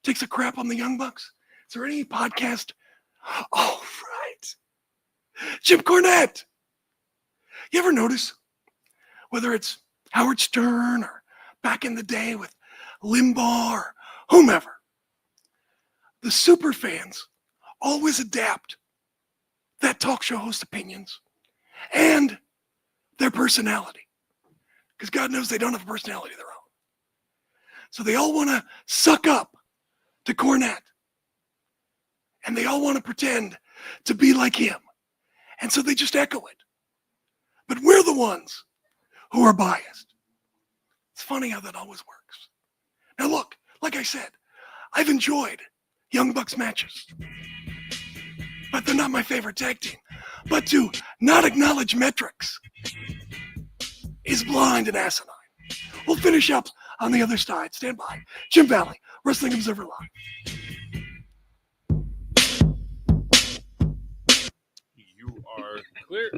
takes a crap on the Young Bucks? Is there any podcast? Oh, right. Jim Cornette. You ever notice whether it's Howard Stern or back in the day with Limbaugh or whomever, the super fans always adapt that talk show host opinions and their personality. Because God knows they don't have a personality of their own. So they all want to suck up to Cornette. And they all want to pretend to be like him. And so they just echo it. But we're the ones who are biased. It's funny how that always works. Now look, like I said, I've enjoyed Young Bucks matches. But they're not my favorite tag team. But to not acknowledge metrics is blind and asinine. We'll finish up on the other side. Stand by. Jim Valley, Wrestling Observer Live. You are clear.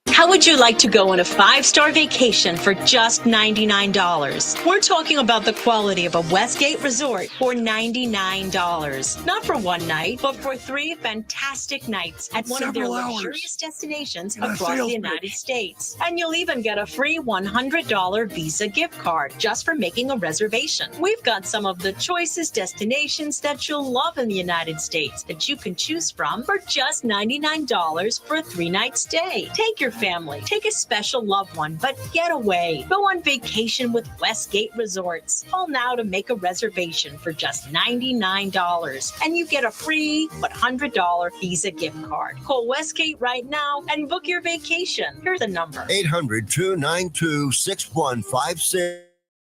How would you like to go on a 5-star vacation for just $99? We're talking about the quality of a Westgate resort for $99. Not for one night, but for 3 fantastic nights at one of their luxurious destinations across the United States. And you'll even get a free $100 Visa gift card just for making a reservation. We've got some of the choicest destinations that you'll love in the United States that you can choose from for just $99 for a 3-night stay. Take your family, take a special loved one, but get away. Go on vacation with Westgate Resorts. Call now to make a reservation for just $99, and you get a free $100 Visa gift card. Call Westgate right now and book your vacation. Here's the number: 800-292-6156.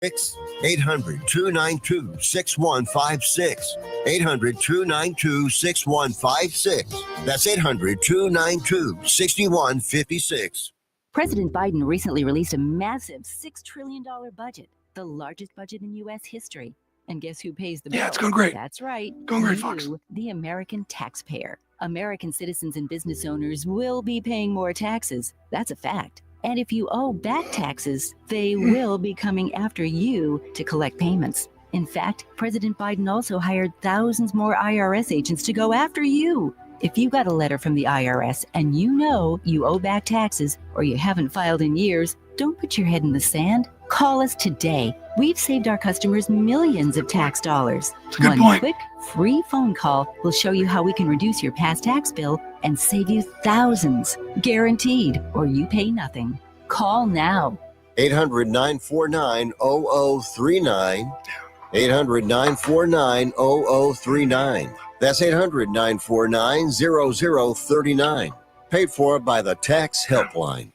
800-292-6156. 800-292-6156. That's 800-292-6156. President Biden recently released a massive $6 trillion budget, the largest budget in U.S. history. And guess who pays the bill? Yeah, it's going great. That's right. Going great, Fox. You, the American taxpayer. American citizens and business owners will be paying more taxes. That's a fact. And if you owe back taxes, they will be coming after you to collect payments. In fact, President Biden also hired thousands more IRS agents to go after you. If you got a letter from the IRS and you know you owe back taxes or you haven't filed in years, don't put your head in the sand. Call us today. We've saved our customers millions of tax dollars. One quick, free phone call will show you how we can reduce your past tax bill and save you thousands. Guaranteed, or you pay nothing. Call now. 800-949-0039. 800-949-0039. That's 800-949-0039. Paid for by the Tax Helpline.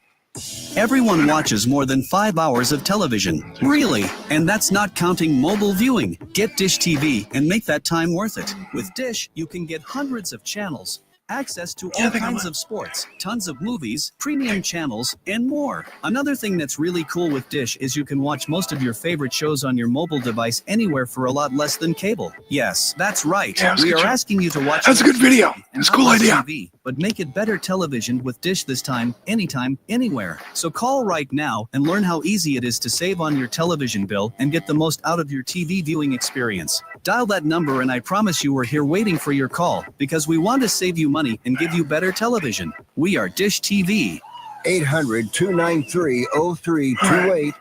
Everyone watches more than 5 hours of television. Really? And that's not counting mobile viewing. Get Dish TV and make that time worth it. With Dish, you can get hundreds of channels, access to all kinds of sports, tons of movies, premium channels, and more. Another thing that's really cool with Dish is you can watch most of your favorite shows on your mobile device anywhere for a lot less than cable. Yes, that's right. Yeah, we are asking you to watch. That's a good video. It's a cool idea. TV, but make it better television with Dish this time, anytime, anywhere. So call right now and learn how easy it is to save on your television bill and get the most out of your TV viewing experience. Dial that number and I promise you we're here waiting for your call because we want to save you money and give you better television. We are Dish TV. 800-293-0328.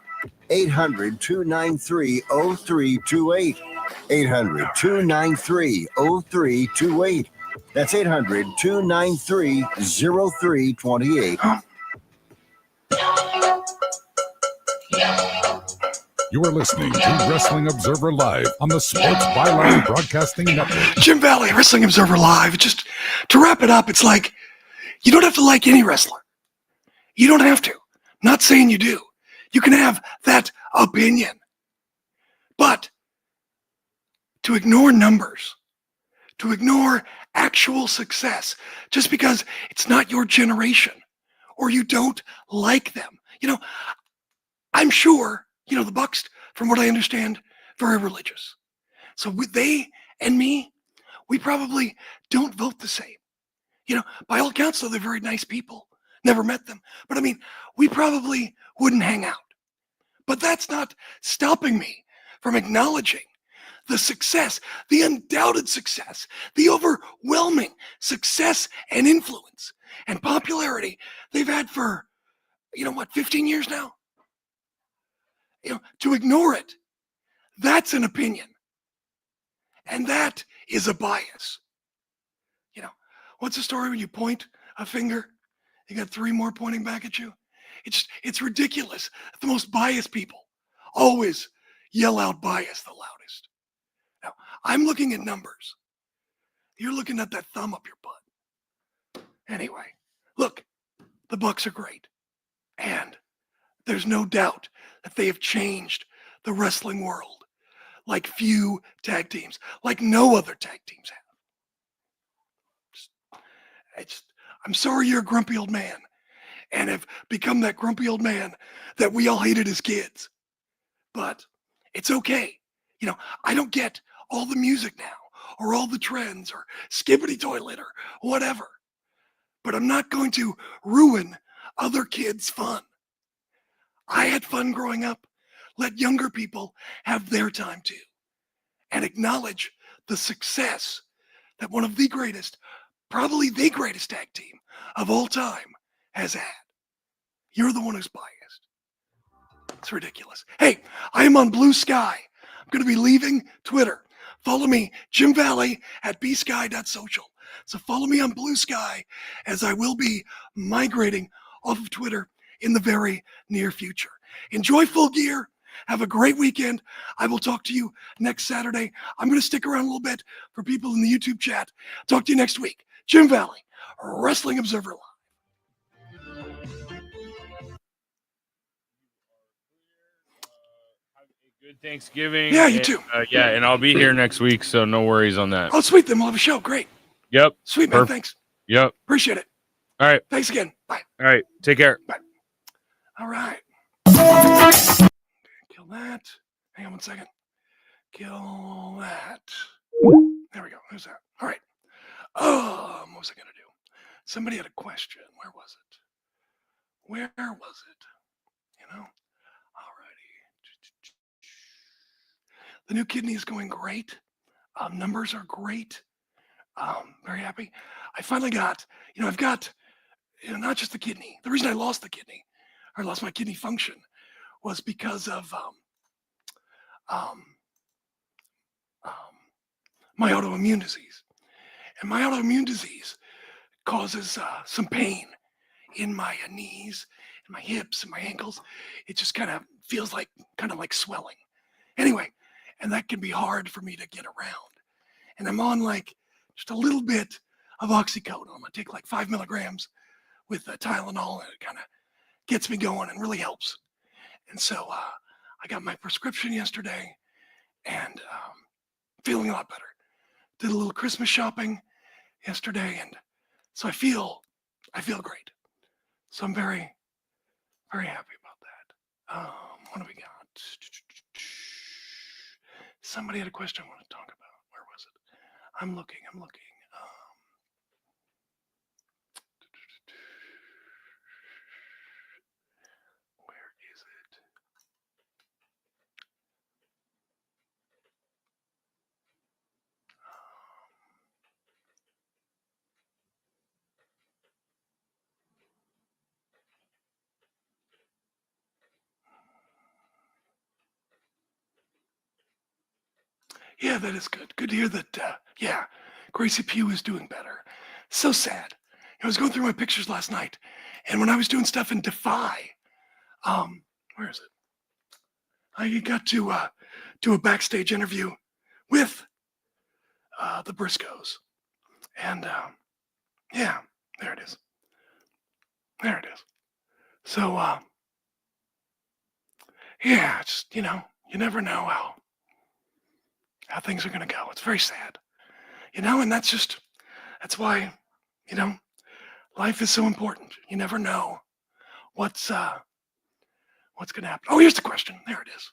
800-293-0328. 800-293-0328. That's 800-293-0328. You are listening to Wrestling Observer Live on the Sports Byline Broadcasting Network. Jim Valley, Wrestling Observer Live. Just to wrap it up, it's like you don't have to like any wrestler. You don't have to. Not saying you do. You can have that opinion. But to ignore numbers, to ignore actual success, just because it's not your generation or you don't like them. You know, I'm sure, you know, the Bucks, from what I understand, very religious. So with they and me, we probably don't vote the same. You know, by all accounts, though, they're very nice people. Never met them. But I mean, we probably wouldn't hang out. But that's not stopping me from acknowledging the success, the undoubted success, the overwhelming success and influence and popularity they've had for, 15 years now? To ignore it, that's an opinion. And that is a bias. What's the story when you point a finger, you got three more pointing back at you? It's ridiculous. The most biased people always yell out bias the loudest. Now, I'm looking at numbers. You're looking at that thumb up your butt. Anyway, look, the Bucks are great. And there's no doubt that they have changed the wrestling world like few tag teams, like no other tag teams have. I'm sorry you're a grumpy old man and have become that grumpy old man that we all hated as kids. But it's okay. I don't get all the music now or all the trends or skibbity toilet or whatever. But I'm not going to ruin other kids' fun. I had fun growing up. Let younger people have their time too. And acknowledge the success that one of the greatest, probably the greatest tag team of all time has had. You're the one who's biased. It's ridiculous. Hey, I am on Blue Sky. I'm going to be leaving Twitter. Follow me, Jim Valley, at bsky.social. So follow me on Blue Sky as I will be migrating off of Twitter in the very near future. Enjoy Full Gear. Have a great weekend. I will talk to you next Saturday. I'm going to stick around a little bit for people in the YouTube chat. Talk to you next week. Jim Valley, Wrestling Observer Live. Good Thanksgiving. Yeah, you too. And I'll be here next week, so no worries on that. Oh, sweet. Then we'll have a show. Great. Yep. Sweet, man. Thanks. Yep. Appreciate it. All right. Thanks again. Bye. All right. Take care. Bye. All right. Kill that. Hang on 1 second. Kill that. There we go. Who's that? All right. What was I going to do? Somebody had a question. Where was it? Alrighty. The new kidney is going great. Numbers are great. Very happy. I finally got, I've got, not just the kidney. The reason I lost the kidney, or lost my kidney function, was because of my autoimmune disease. And my autoimmune disease causes some pain in my knees, and my hips, and my ankles. It just kind of feels like swelling. Anyway, and that can be hard for me to get around. And I'm on just a little bit of oxycodone. I'm gonna take 5 milligrams with Tylenol, and it kind of gets me going and really helps. And so I got my prescription yesterday, and feeling a lot better. Did a little Christmas shopping yesterday, and So I feel great. So I'm very, very happy about that. What do we got? Somebody had a question I want to talk about. Where was it? I'm looking. Where is it? Yeah, that is good. Good to hear that. Yeah, Gracie Pugh is doing better. So sad. I was going through my pictures last night, and when I was doing stuff in Defy, where is it? I got to do a backstage interview with the Briscoes, and yeah, there it is. There it is. So yeah, just you never know how things are gonna go. It's very sad, and that's why life is so important. You never know what's gonna happen. Oh, here's the question. There it is.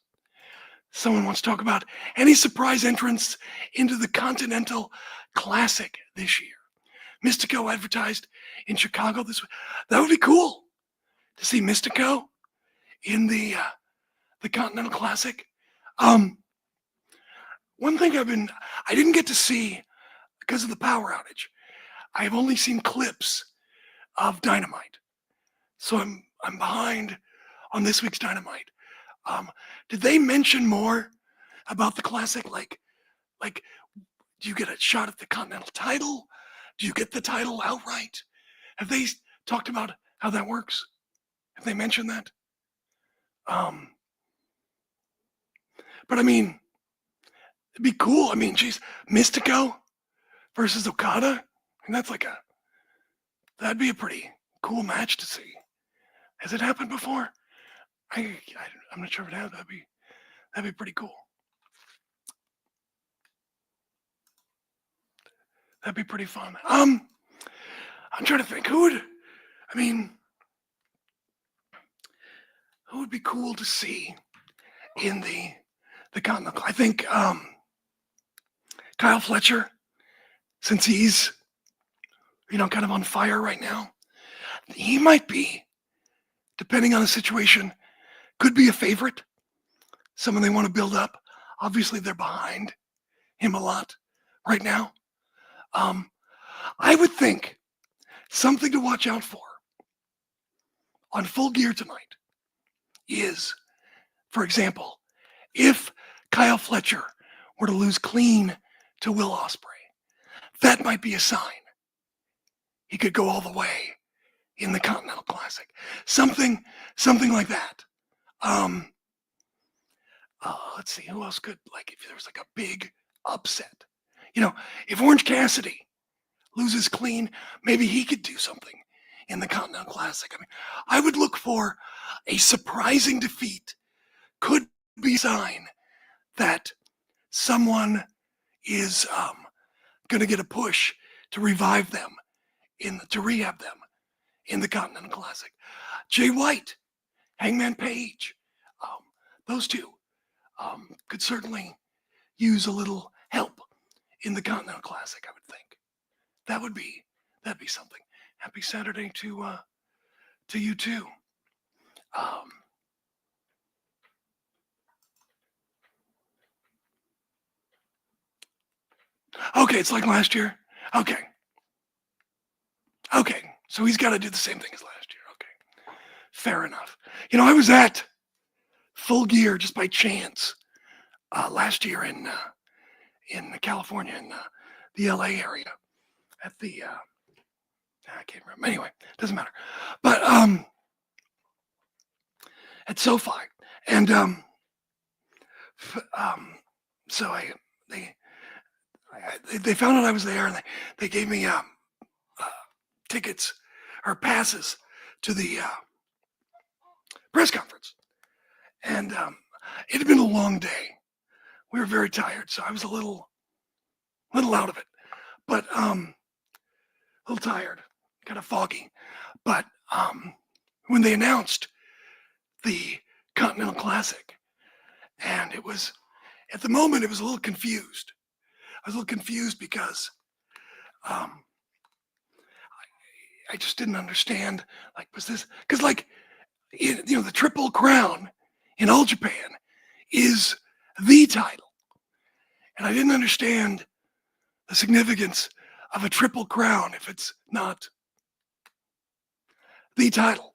Someone wants to talk about any surprise entrance into the Continental Classic this year. Mystico advertised in Chicago this week. That would be cool to see Mystico in the Continental Classic. One thing I didn't get to see because of the power outage. I've only seen clips of Dynamite, so I'm behind on this week's Dynamite. Did they mention more about the Classic? Like, do you get a shot at the Continental title? Do you get the title outright? Have they talked about how that works? Have they mentioned that? But I mean, it'd be cool. I mean, geez, Mystico versus Okada. And that'd be a pretty cool match to see. Has it happened before? I'm not sure if it has. That'd be pretty cool. That'd be pretty fun. I'm trying to think who would be cool to see in the Continental. I think Kyle Fletcher, since he's kind of on fire right now, he might be, depending on the situation, could be a favorite. Someone they want to build up. Obviously, they're behind him a lot right now. I would think something to watch out for on Full Gear tonight is, for example, if Kyle Fletcher were to lose clean to Will Ospreay, that might be a sign he could go all the way in the Continental Classic. Something like that. Let's see, who else could, if there was a big upset. If Orange Cassidy loses clean, maybe he could do something in the Continental Classic. I mean, I would look for a surprising defeat. Could be a sign that someone is going to get a push to revive them, to rehab them in the Continental Classic. Jay White, Hangman Page, those two could certainly use a little help in the Continental Classic, I would think. That'd be something. Happy Saturday to you too. Okay, it's like last year. Okay, so he's got to do the same thing as last year. Okay, fair enough. I was at Full Gear just by chance last year in California, in the LA area, at the I can't remember. Anyway, doesn't matter. But at SoFi, and so they found out I was there, and they gave me tickets or passes to the press conference. And it had been a long day. We were very tired, so I was a little out of it, but a little tired. kind of foggy. But when they announced the Continental Classic, and it was, at the moment, it was a little confused. I was a little confused because I just didn't understand, like, was this, because like, you know, the Triple Crown in All Japan is the title. And I didn't understand the significance of a Triple Crown if it's not the title.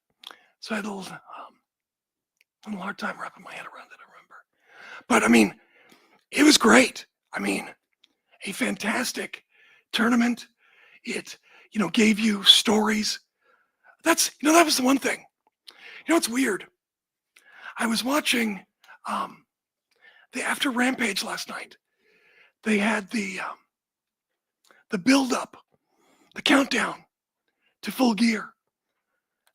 So I had a little hard time wrapping my head around it, I remember. But I mean, it was great. I mean, a fantastic tournament. It, you know, gave you stories. That's, you know, that was the one thing. You know, it's weird. I was watching after Rampage last night. They had the build up, the countdown to Full Gear,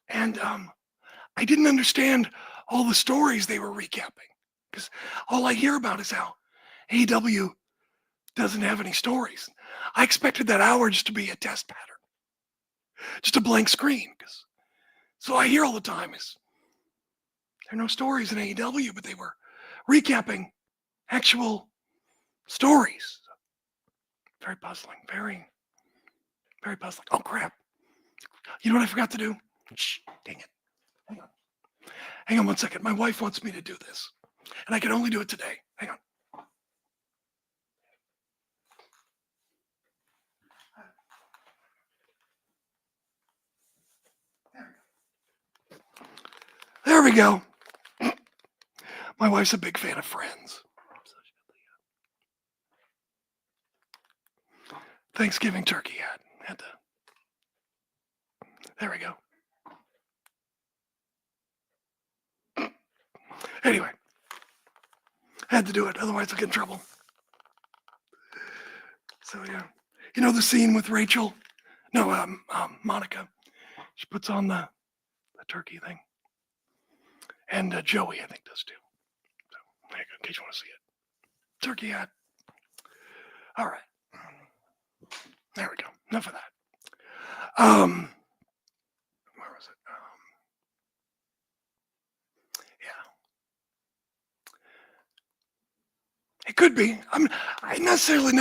and I didn't understand all the stories they were recapping, because all I hear about is how AEW doesn't have any stories. I expected that hour just to be a test pattern, just a blank screen, because so I hear all the time is there are no stories in AEW, but they were recapping actual stories. Very puzzling, very, very puzzling. Oh crap. You know what I forgot to do? Shh, dang it. Hang on 1 second. My wife wants me to do this, and I can only do it today. Hang on. There we go. My wife's a big fan of Friends. Thanksgiving turkey had to. There we go. Anyway, had to do it, otherwise I'll get in trouble. So yeah, you know the scene with Rachel? No, Monica. She puts on the turkey thing, and Joey I think does too. So there you go, in case you want to see it. Turkey hat. All right. There we go. Enough of that. Where was it? Yeah. It could be. I necessarily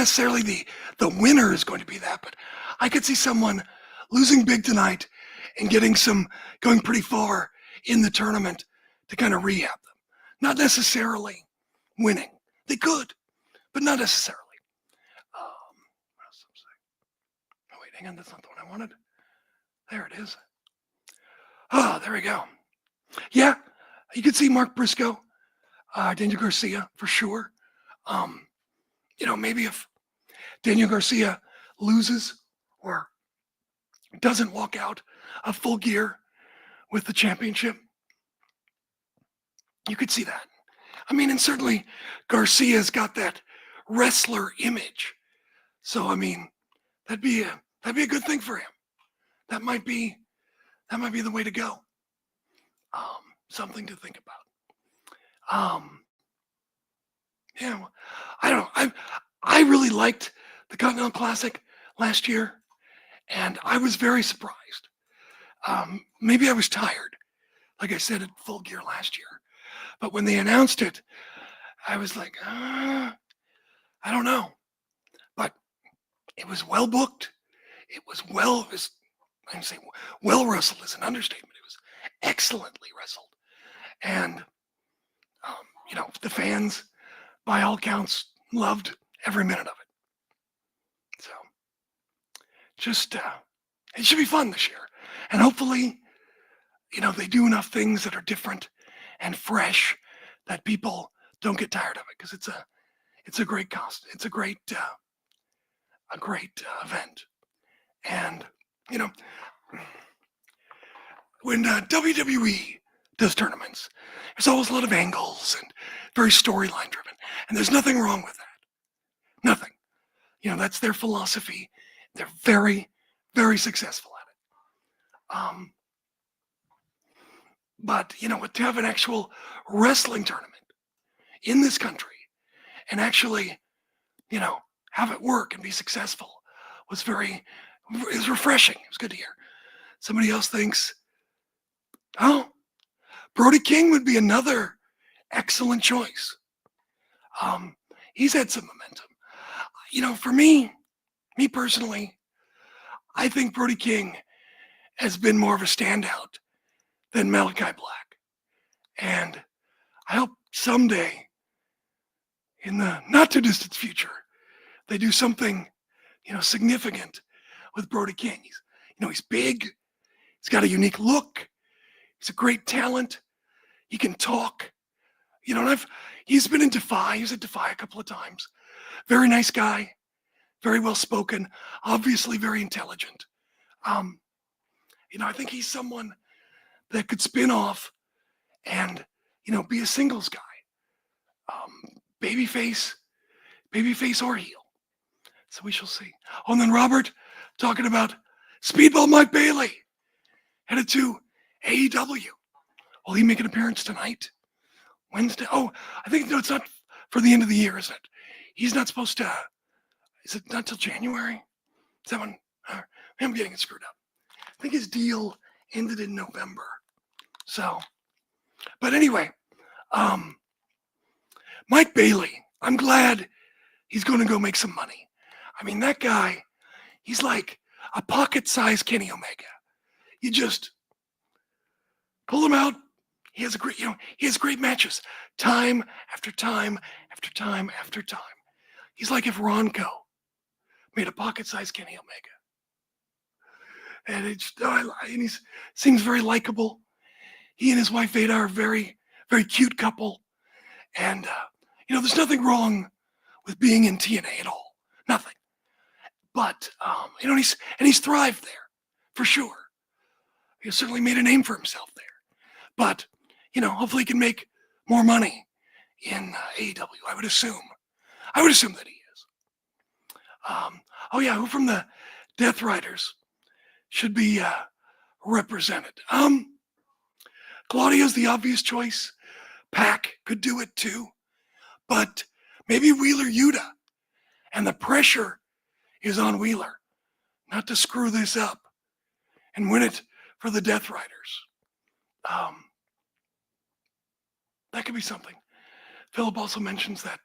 the winner is going to be that, but I could see someone losing big tonight and going pretty far in the tournament to kind of rehab them. Not necessarily winning. They could, but not necessarily. What else I'm saying? Oh wait, hang on, that's not the one I wanted. There it is. Oh, there we go. Yeah, you could see Mark Briscoe, Daniel Garcia for sure. You know, maybe if Daniel Garcia loses or doesn't walk out of Full Gear with the championship, you could see that. I mean, and certainly Garcia's got that wrestler image. So I mean, that'd be a good thing for him. That might be the way to go. Something to think about. Yeah, I don't know. I really liked the Continental Classic last year, and I was very surprised. Maybe I was tired, like I said at Full Gear last year. But when they announced it, I was like, I don't know. But it was well booked. It was well wrestled is an understatement. It was excellently wrestled. And, you know, the fans, by all counts, loved every minute of it. So, just, it should be fun this year. And hopefully, you know, they do enough things that are different and fresh that people don't get tired of it, because it's a great cost. It's a great event. And, you know, when WWE does tournaments, there's always a lot of angles and very storyline driven. And there's nothing wrong with that. Nothing. You know, that's their philosophy. They're very, very successful at it. But, you know, to have an actual wrestling tournament in this country and actually, you know, have it work and be successful was refreshing. It was good to hear. Somebody else thinks, oh, Brody King would be another excellent choice. He's had some momentum. You know, for me personally, I think Brody King has been more of a standout than Malachi Black. And I hope someday, in the not too distant future, they do something, significant with Brody King. He's big. He's got a unique look. He's a great talent. He can talk. And he's been in Defy. He was at Defy a couple of times. Very nice guy. Very well spoken. Obviously very intelligent. I think he's someone that could spin off and, be a singles guy. Babyface or heel. So we shall see. Oh, and then Robert talking about Speedball Mike Bailey headed to AEW. Will he make an appearance tonight? Wednesday? Oh, I think, no, it's not for the end of the year, is it? He's not supposed to. Is it not till January? Is that when? I'm getting it screwed up. I think his deal ended in November. So, but anyway, Mike Bailey, I'm glad he's going to go make some money. I mean, that guy, he's like a pocket-sized Kenny Omega. You just pull him out. He has great matches, time after time after time after time. He's like if Ronco made a pocket-sized Kenny Omega. And he seems very likable. He and his wife Veda are a very, very cute couple. And, there's nothing wrong with being in TNA at all. Nothing. But, he's thrived there, for sure. He certainly made a name for himself there. But, hopefully he can make more money in AEW, I would assume. I would assume that he is. Who from the Death Riders should be represented? Claudio's the obvious choice. Pac could do it too. But maybe Wheeler Yuta. And the pressure is on Wheeler not to screw this up and win it for the Death Riders. That could be something. Philip also mentions that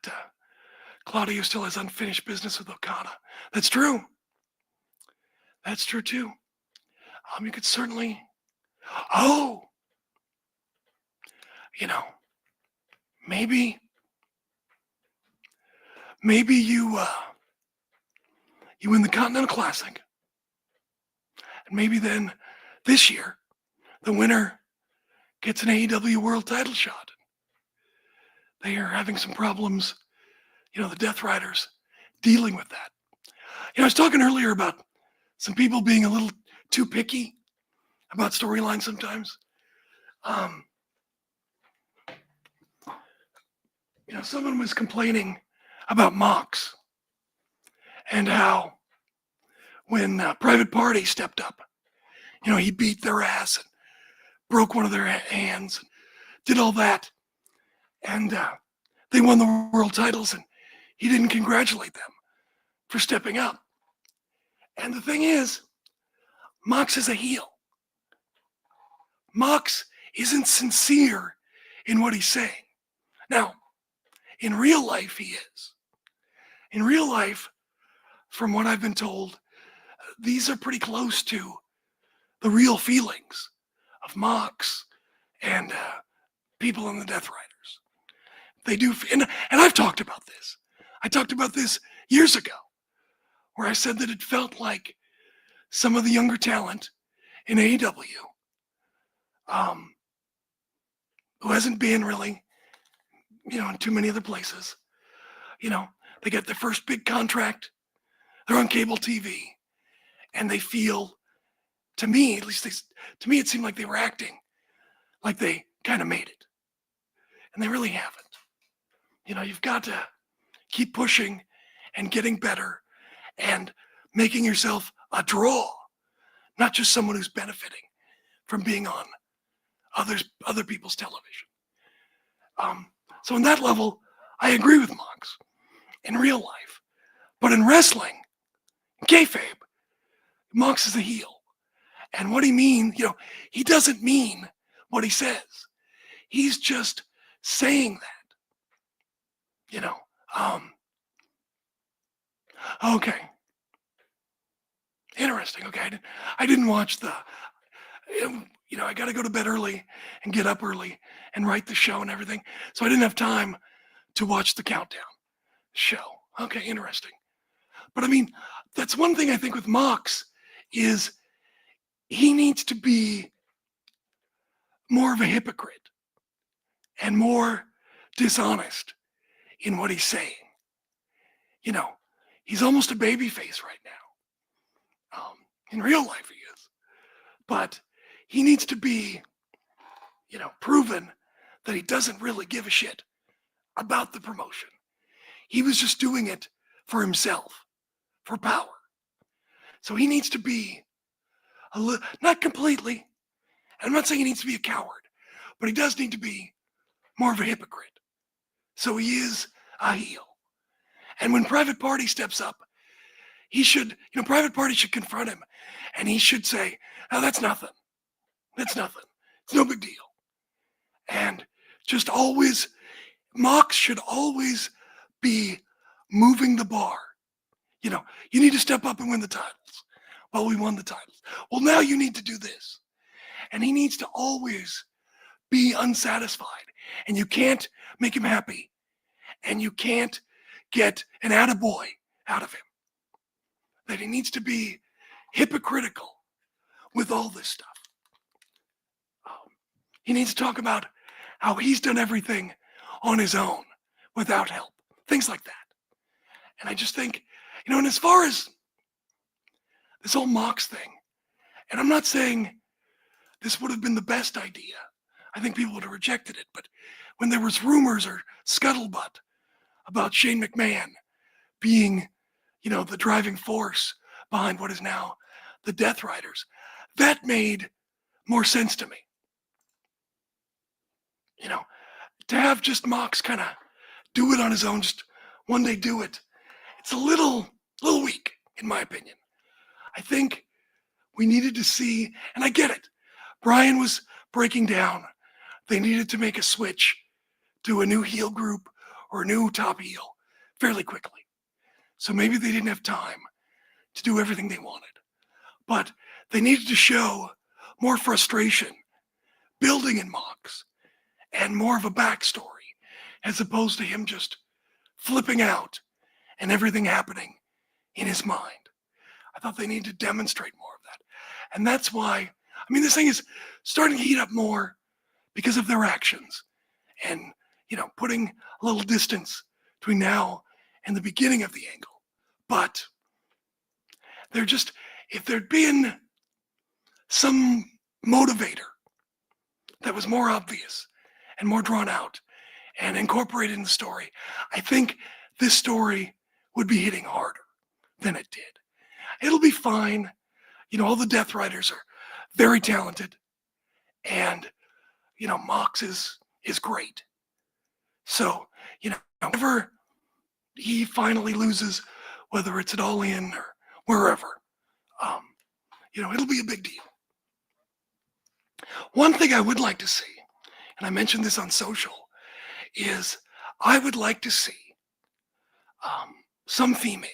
Claudio still has unfinished business with Okada. That's true. That's true too. You could certainly, maybe you win the Continental Classic, and maybe then this year the winner gets an AEW World Title shot. They are having some problems, the Death Riders dealing with that. I was talking earlier about some people being a little too picky about storylines sometimes. Someone was complaining about Mox and how when Private Party stepped up, he beat their ass and broke one of their hands, and did all that. And they won the world titles, and he didn't congratulate them for stepping up. And the thing is, Mox is a heel. Mox isn't sincere in what he's saying. Now, in real life, he is. In real life, from what I've been told, these are pretty close to the real feelings of Mox and people in the Death Riders. They do, and I've talked about this. I talked about this years ago, where I said that it felt like some of the younger talent in AEW, who hasn't been really, in too many other places, they get their first big contract, they're on cable TV, and they feel, to me, at least to me, it seemed like they were acting like they kind of made it. And they really haven't. You've got to keep pushing and getting better and making yourself a draw, not just someone who's benefiting from being on other people's television. So on that level, I agree with Mox in real life. But in wrestling, kayfabe, Mox is a heel. And what he means, he doesn't mean what he says. He's just saying that, okay. Interesting. Okay. I didn't watch I got to go to bed early and get up early and write the show and everything. So I didn't have time to watch the countdown show. Okay. Interesting. But I mean, that's one thing I think with Mox is he needs to be more of a hypocrite and more dishonest in what he's saying. He's almost a babyface right now. In real life, he is. But he needs to be, proven that he doesn't really give a shit about the promotion. He was just doing it for himself, for power. So he needs to be not completely. I'm not saying he needs to be a coward, but he does need to be more of a hypocrite. So he is a heel. And when Private Party steps up, he should, Private Party should confront him and he should say, "Oh, that's nothing. That's nothing. It's no big deal." And just always, Mox should always be moving the bar. You need to step up and win the titles. Well, we won the titles. Well, now you need to do this. And he needs to always be unsatisfied. And you can't make him happy. And you can't get an attaboy out of him. That he needs to be hypocritical with all this stuff. He needs to talk about how he's done everything on his own without help. Things like that. And I just think, and as far as this whole Mox thing, and I'm not saying this would have been the best idea. I think people would have rejected it. But when there was rumors or scuttlebutt about Shane McMahon being, the driving force behind what is now the Death Riders, that made more sense to me. To have just Mox kind of do it on his own, just one day do it, it's a little weak, in my opinion. I think we needed to see, and I get it, Brian was breaking down. They needed to make a switch to a new heel group or a new top heel fairly quickly. So maybe they didn't have time to do everything they wanted. But they needed to show more frustration building in Mox and more of a backstory as opposed to him just flipping out and everything happening in his mind. I thought they needed to demonstrate more of that. And that's why, this thing is starting to heat up more because of their actions and, putting a little distance between now and the beginning of the angle. But if there'd been some motivator that was more obvious and more drawn out and incorporated in the story, I think this story would be hitting harder than it did. It'll be fine. All the Death Riders are very talented and, Mox is great. So, whenever he finally loses, whether it's at All In or wherever, it'll be a big deal. One thing I would like to see, and I mentioned this on social, is I would like to see some female,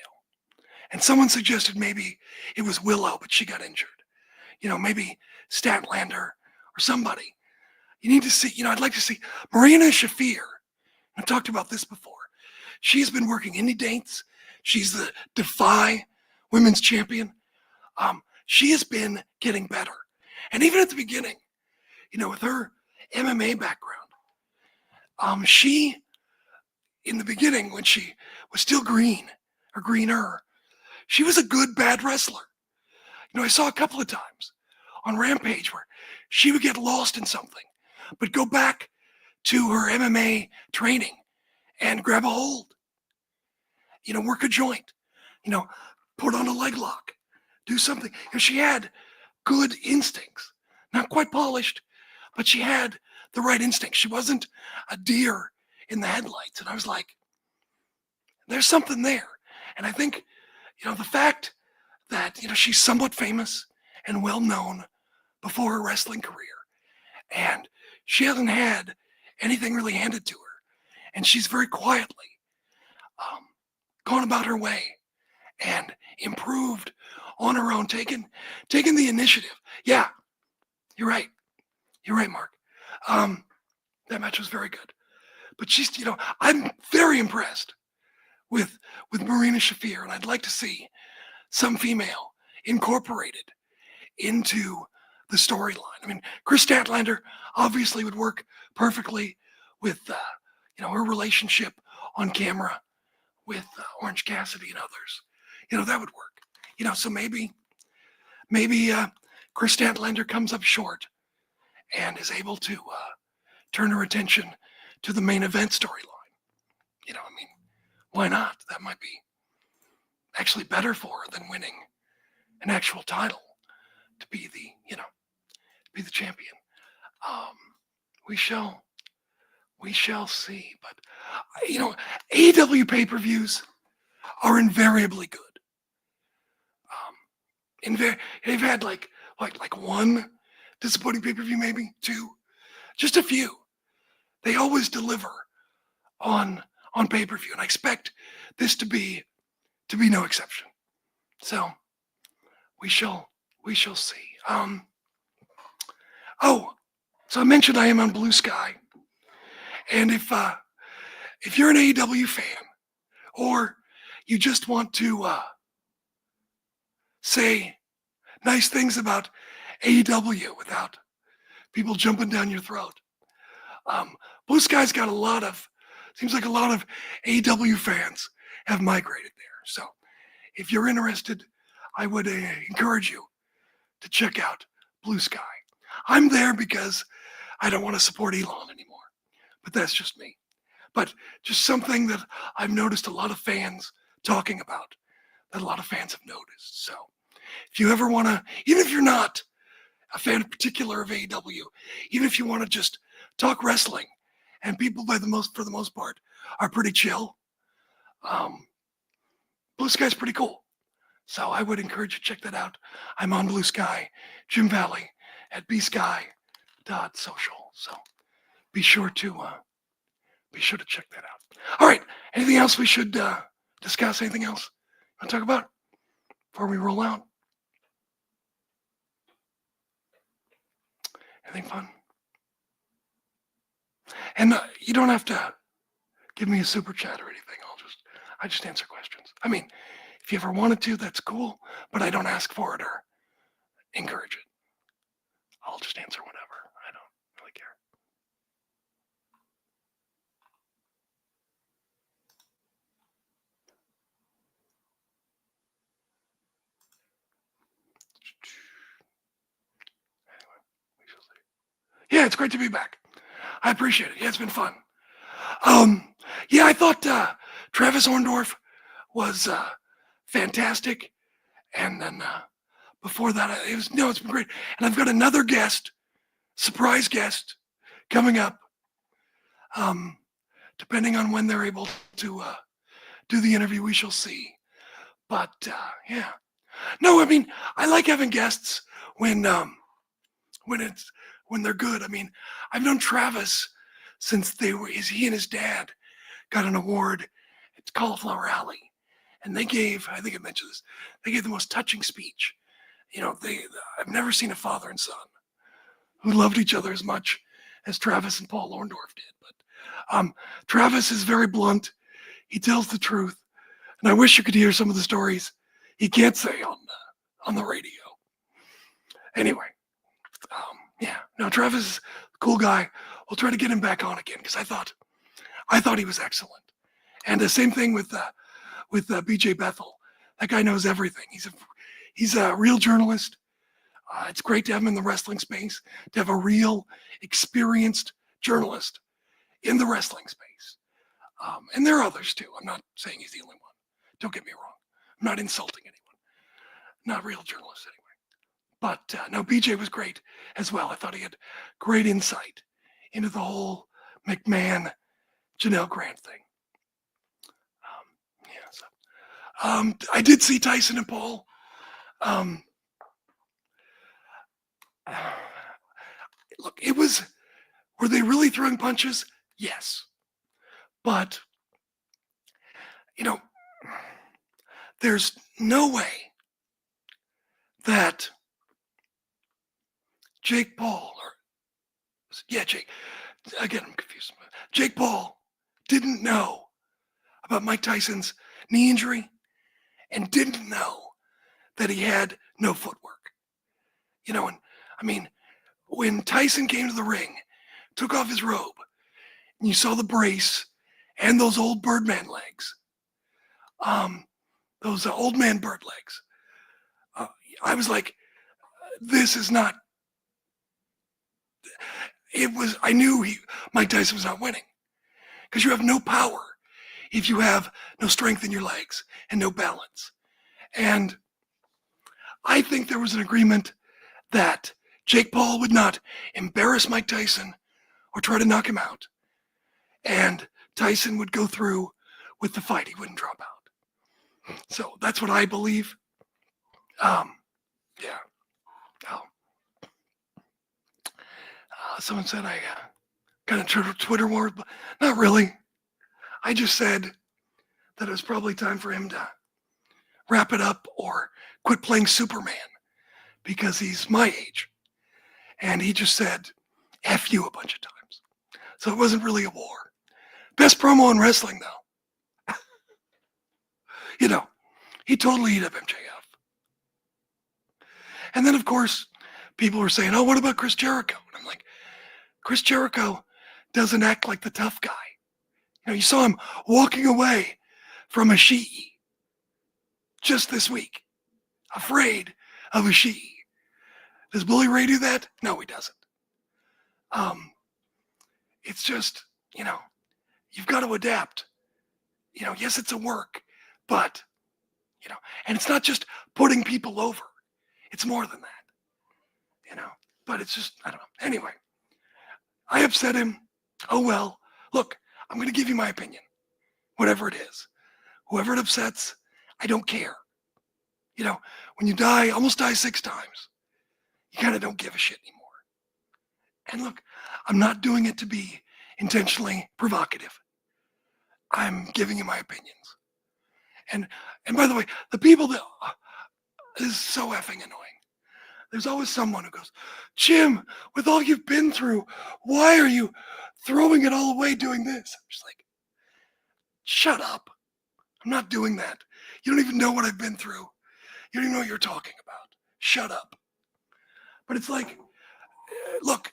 and someone suggested maybe it was Willow, but she got injured. Maybe Statlander or somebody. You need to see, I'd like to see Marina Shafir. I've talked about this before. She's been working indie dates. She's the Defy Women's Champion. She has been getting better. And even at the beginning, with her MMA background, she, in the beginning, when she was still green or greener, she was a good, bad wrestler. I saw a couple of times on Rampage where she would get lost in something, but go back to her MMA training and grab a hold, work a joint, put on a leg lock, do something. She had good instincts, not quite polished, but she had the right instincts. She wasn't a deer in the headlights. And I was like, there's something there. And I think, the fact that, she's somewhat famous and well known before her wrestling career. And she hasn't had anything really handed to her. And she's very quietly gone about her way and improved on her own, taken the initiative. Yeah, you're right. You're right, Mark. That match was very good. But she's, I'm very impressed with Marina Shafir, and I'd like to see some female incorporated into the storyline. I mean, Chris Statlander obviously would work perfectly with, her relationship on camera with Orange Cassidy and others. That would work. So maybe Chris Statlander comes up short and is able to turn her attention to the main event storyline. Why not? That might be actually better for her than winning an actual title to be the champion. We shall see. But AEW pay-per-views are invariably good. They've had like one disappointing pay-per-view, maybe two, just a few. They always deliver on pay-per-view, and I expect this to be no exception. So we shall see. So I mentioned I am on Blue Sky, and if you're an AEW fan, or you just want to say nice things about AEW without people jumping down your throat, Blue Sky's got seems like a lot of AEW fans have migrated there. So if you're interested, I would encourage you to check out Blue Sky. I'm there because I don't want to support Elon anymore, but that's just me. But just something that I've noticed a lot of fans talking about, that a lot of fans have noticed. So if you ever want to, even if you're not a fan in particular of AEW, even if you want to just talk wrestling, and people for the most part are pretty chill, Blue Sky's pretty cool. So I would encourage you to check that out. I'm on Blue Sky, Jim Valley at bsky.social. So be sure to check that out. All right. Anything else we should discuss? Anything else you want to talk about before we roll out? Anything fun? And you don't have to give me a super chat or anything. I just answer questions. I mean, if you ever wanted to, that's cool, but I don't ask for it or encourage it. I'll just answer whatever. I don't really care. Anyway, we shall see. Yeah, it's great to be back. I appreciate it. Yeah, it's been fun. Yeah, I thought Travis Orndorff was fantastic, and then before that, it's been great. And I've got another surprise guest, coming up. Depending on when they're able to do the interview, we shall see. But yeah, no, I mean, I like having guests when they're good. I mean, I've known Travis since he and his dad got an award at Cauliflower Alley, and they gave, I think I mentioned this, they gave the most touching speech. I've never seen a father and son who loved each other as much as Travis and Paul Orndorff did. But Travis is very blunt. He tells the truth, and I wish you could hear some of the stories he can't say on the radio. Anyway, yeah, no, Travis is a cool guy. We'll try to get him back on again, because I thought he was excellent. And the same thing with BJ Bethel. That guy knows everything. He's a real journalist. It's great to have him in the wrestling space, to have a real experienced journalist in the wrestling space. And there are others too. I'm not saying he's the only one. Don't get me wrong. I'm not insulting anyone. Not real journalists anyway. But no, BJ was great as well. I thought he had great insight into the whole McMahon, Janelle Grant thing. I did see Tyson and Paul. look, were they really throwing punches? Yes. But, there's no way that Jake Paul, Jake, again, I'm confused. Jake Paul didn't know about Mike Tyson's knee injury and didn't know that he had no footwork. When Tyson came to the ring, took off his robe, and you saw the brace and those old Birdman legs, those old man bird legs, I was like, this is not, I knew Mike Tyson was not winning, because you have no power if you have no strength in your legs and no balance. And I think there was an agreement that Jake Paul would not embarrass Mike Tyson or try to knock him out. And Tyson would go through with the fight. He wouldn't drop out. So that's what I believe. Yeah. Oh. Someone said I got a Twitter war, but not really. I just said that it was probably time for him to wrap it up or quit playing Superman because he's my age. And he just said, F you a bunch of times. So it wasn't really a war. Best promo in wrestling, though. He totally ate up MJF. And then, of course, people were saying, oh, what about Chris Jericho? And I'm like, Chris Jericho doesn't act like the tough guy. You saw him walking away from Ishii just this week, afraid of Ishii. Does Bully Ray do that? No, he doesn't. It's just, you've got to adapt. Yes, it's a work, but, and it's not just putting people over. It's more than that, but it's just, I don't know. Anyway, I upset him. Oh, well, look, I'm going to give you my opinion, whatever it is. Whoever it upsets, I don't care. When you almost die 6 times, you kind of don't give a shit anymore. And look, I'm not doing it to be intentionally provocative. I'm giving you my opinions. And by the way, the people that is so effing annoying. There's always someone who goes, Jim, with all you've been through, why are you throwing it all away doing this? I'm just like, shut up. I'm not doing that. You don't even know what I've been through. You don't even know what you're talking about. Shut up. But it's like, look,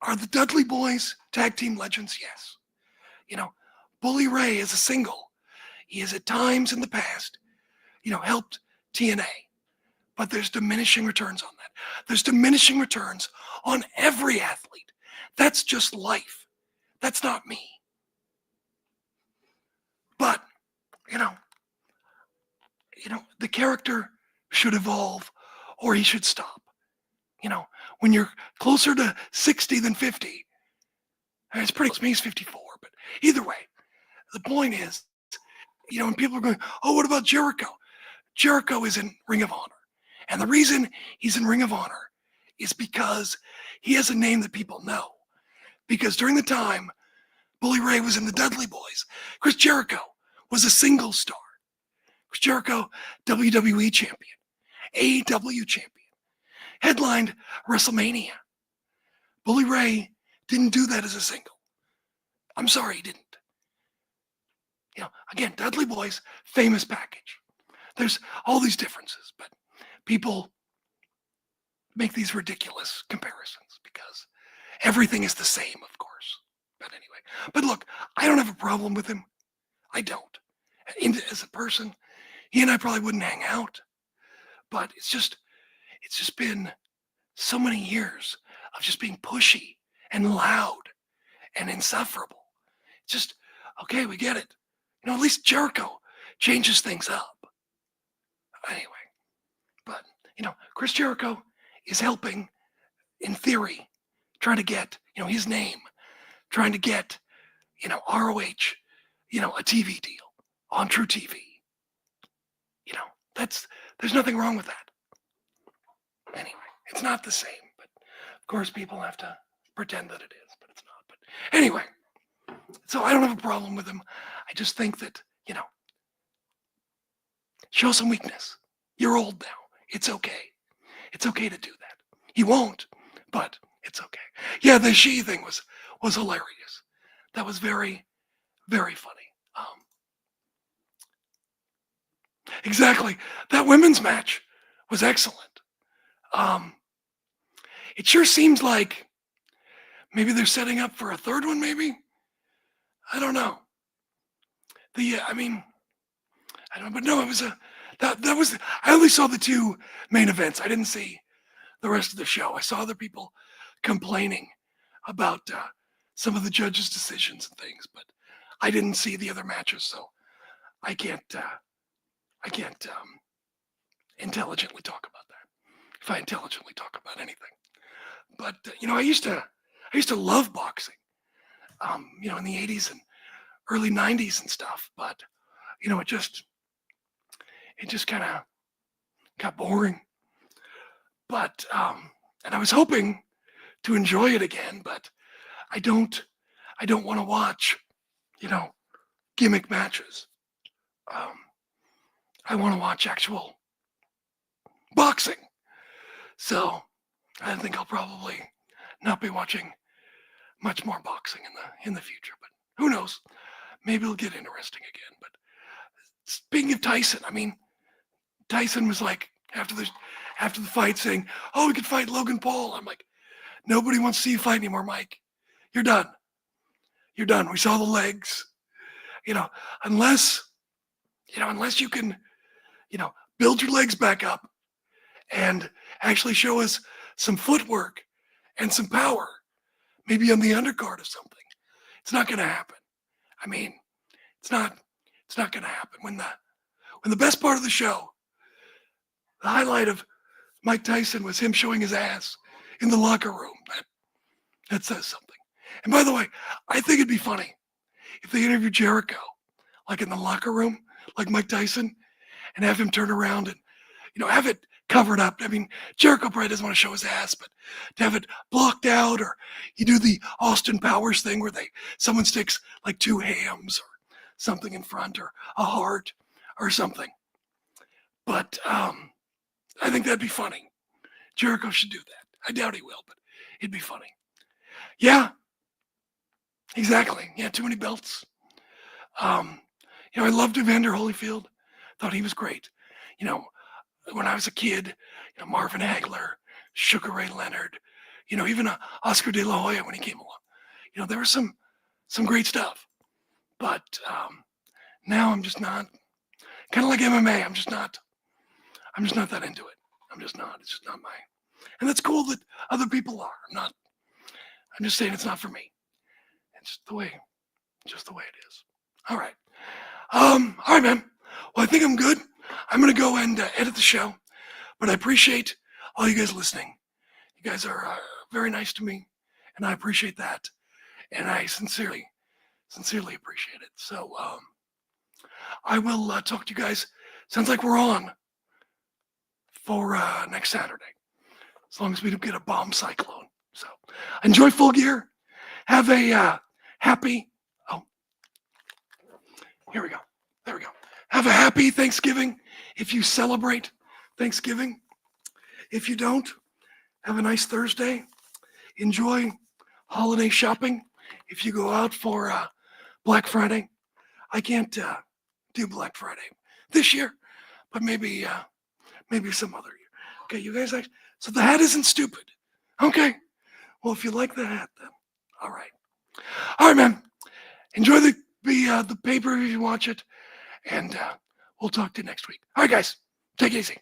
are the Dudley Boys tag team legends? Yes. Bully Ray is a single. He has at times in the past, helped TNA. But there's diminishing returns on that. There's diminishing returns on every athlete. That's just life. That's not me. But, the character should evolve or he should stop. When you're closer to 60 than 50, it's pretty close. He's 54, but either way, the point is, when people are going, oh, what about Jericho? Jericho is in Ring of Honor. And the reason he's in Ring of Honor is because he has a name that people know. Because during the time Bully Ray was in the Dudley Boys, Chris Jericho was a single star. Chris Jericho, WWE champion, AEW champion, headlined WrestleMania. Bully Ray didn't do that as a single. I'm sorry, he didn't. Again, Dudley Boys, famous package. There's all these differences, but people make these ridiculous comparisons because everything is the same, of course. But anyway, but look, I don't have a problem with him. I don't. As a person, he and I probably wouldn't hang out, but it's just been so many years of just being pushy and loud and insufferable. It's just, okay, we get it. At least Jericho changes things up. Anyway, but, Chris Jericho is helping, in theory, trying to get, his name, trying to get, ROH, a TV deal on True TV. There's nothing wrong with that. Anyway, it's not the same, but of course people have to pretend that it is, but it's not. But anyway, so I don't have a problem with him. I just think that, show some weakness. You're old now. It's okay. It's okay to do that. He won't, but it's okay. Yeah, the she thing was hilarious. That was very, very funny. Exactly. That women's match was excellent. It sure seems like maybe they're setting up for a third one, maybe? I don't know. I don't know, but no, it was that was, I only saw the two main events. I didn't see the rest of the show. I saw other people complaining about some of the judges' decisions and things, but I didn't see the other matches, so I can't intelligently talk about that. If I intelligently talk about anything, but I used to love boxing, in the 80s and early 90s and stuff, but it just kind of got boring. But and I was hoping to enjoy it again, but I don't want to watch, gimmick matches. I want to watch actual boxing. So I think I'll probably not be watching much more boxing in the future, but who knows? Maybe it'll get interesting again. But speaking of Tyson, Tyson was like after the fight saying, "Oh, we could fight Logan Paul." I'm like, nobody wants to see you fight anymore, Mike. You're done. You're done. We saw the legs. Unless you can, build your legs back up and actually show us some footwork and some power, maybe on the undercard or something. It's not going to happen. It's not going to happen. When the best part of the show, the highlight of Mike Tyson was him showing his ass in the locker room. That says something. And by the way, I think it'd be funny if they interviewed Jericho, like in the locker room, like Mike Tyson, and have him turn around and, have it covered up. Jericho probably doesn't want to show his ass, but to have it blocked out, or you do the Austin Powers thing where someone sticks like two hams or something in front, or a heart or something. But I think that'd be funny. Jericho should do that. I doubt he will, but it'd be funny. Yeah, exactly. Yeah, too many belts. I loved Evander Holyfield. Thought he was great. When I was a kid, Marvin Hagler, Sugar Ray Leonard, even Oscar De La Hoya when he came along. There was some great stuff. But now I'm just not, kind of like MMA, I'm just not that into it. I'm just not. It's just not my, and that's cool that other people are. I'm just saying it's not for me. It's just the way it is. All right. All right, man. Well, I think I'm good. I'm going to go and edit the show, but I appreciate all you guys listening. You guys are very nice to me, and I appreciate that. And I sincerely appreciate it. So I will talk to you guys. Sounds like we're on for next Saturday, as long as we don't get a bomb cyclone. So enjoy Full Gear. Have a happy, here we go. There we go. Have a happy Thanksgiving if you celebrate Thanksgiving. If you don't, have a nice Thursday. Enjoy holiday shopping. If you go out for Black Friday, I can't do Black Friday this year, but maybe some other year. Okay, you guys, so the hat isn't stupid. Okay, well, if you like the hat, then all right, man. Enjoy the pay-per-view if you watch it, and we'll talk to you next week. All right, guys, take it easy.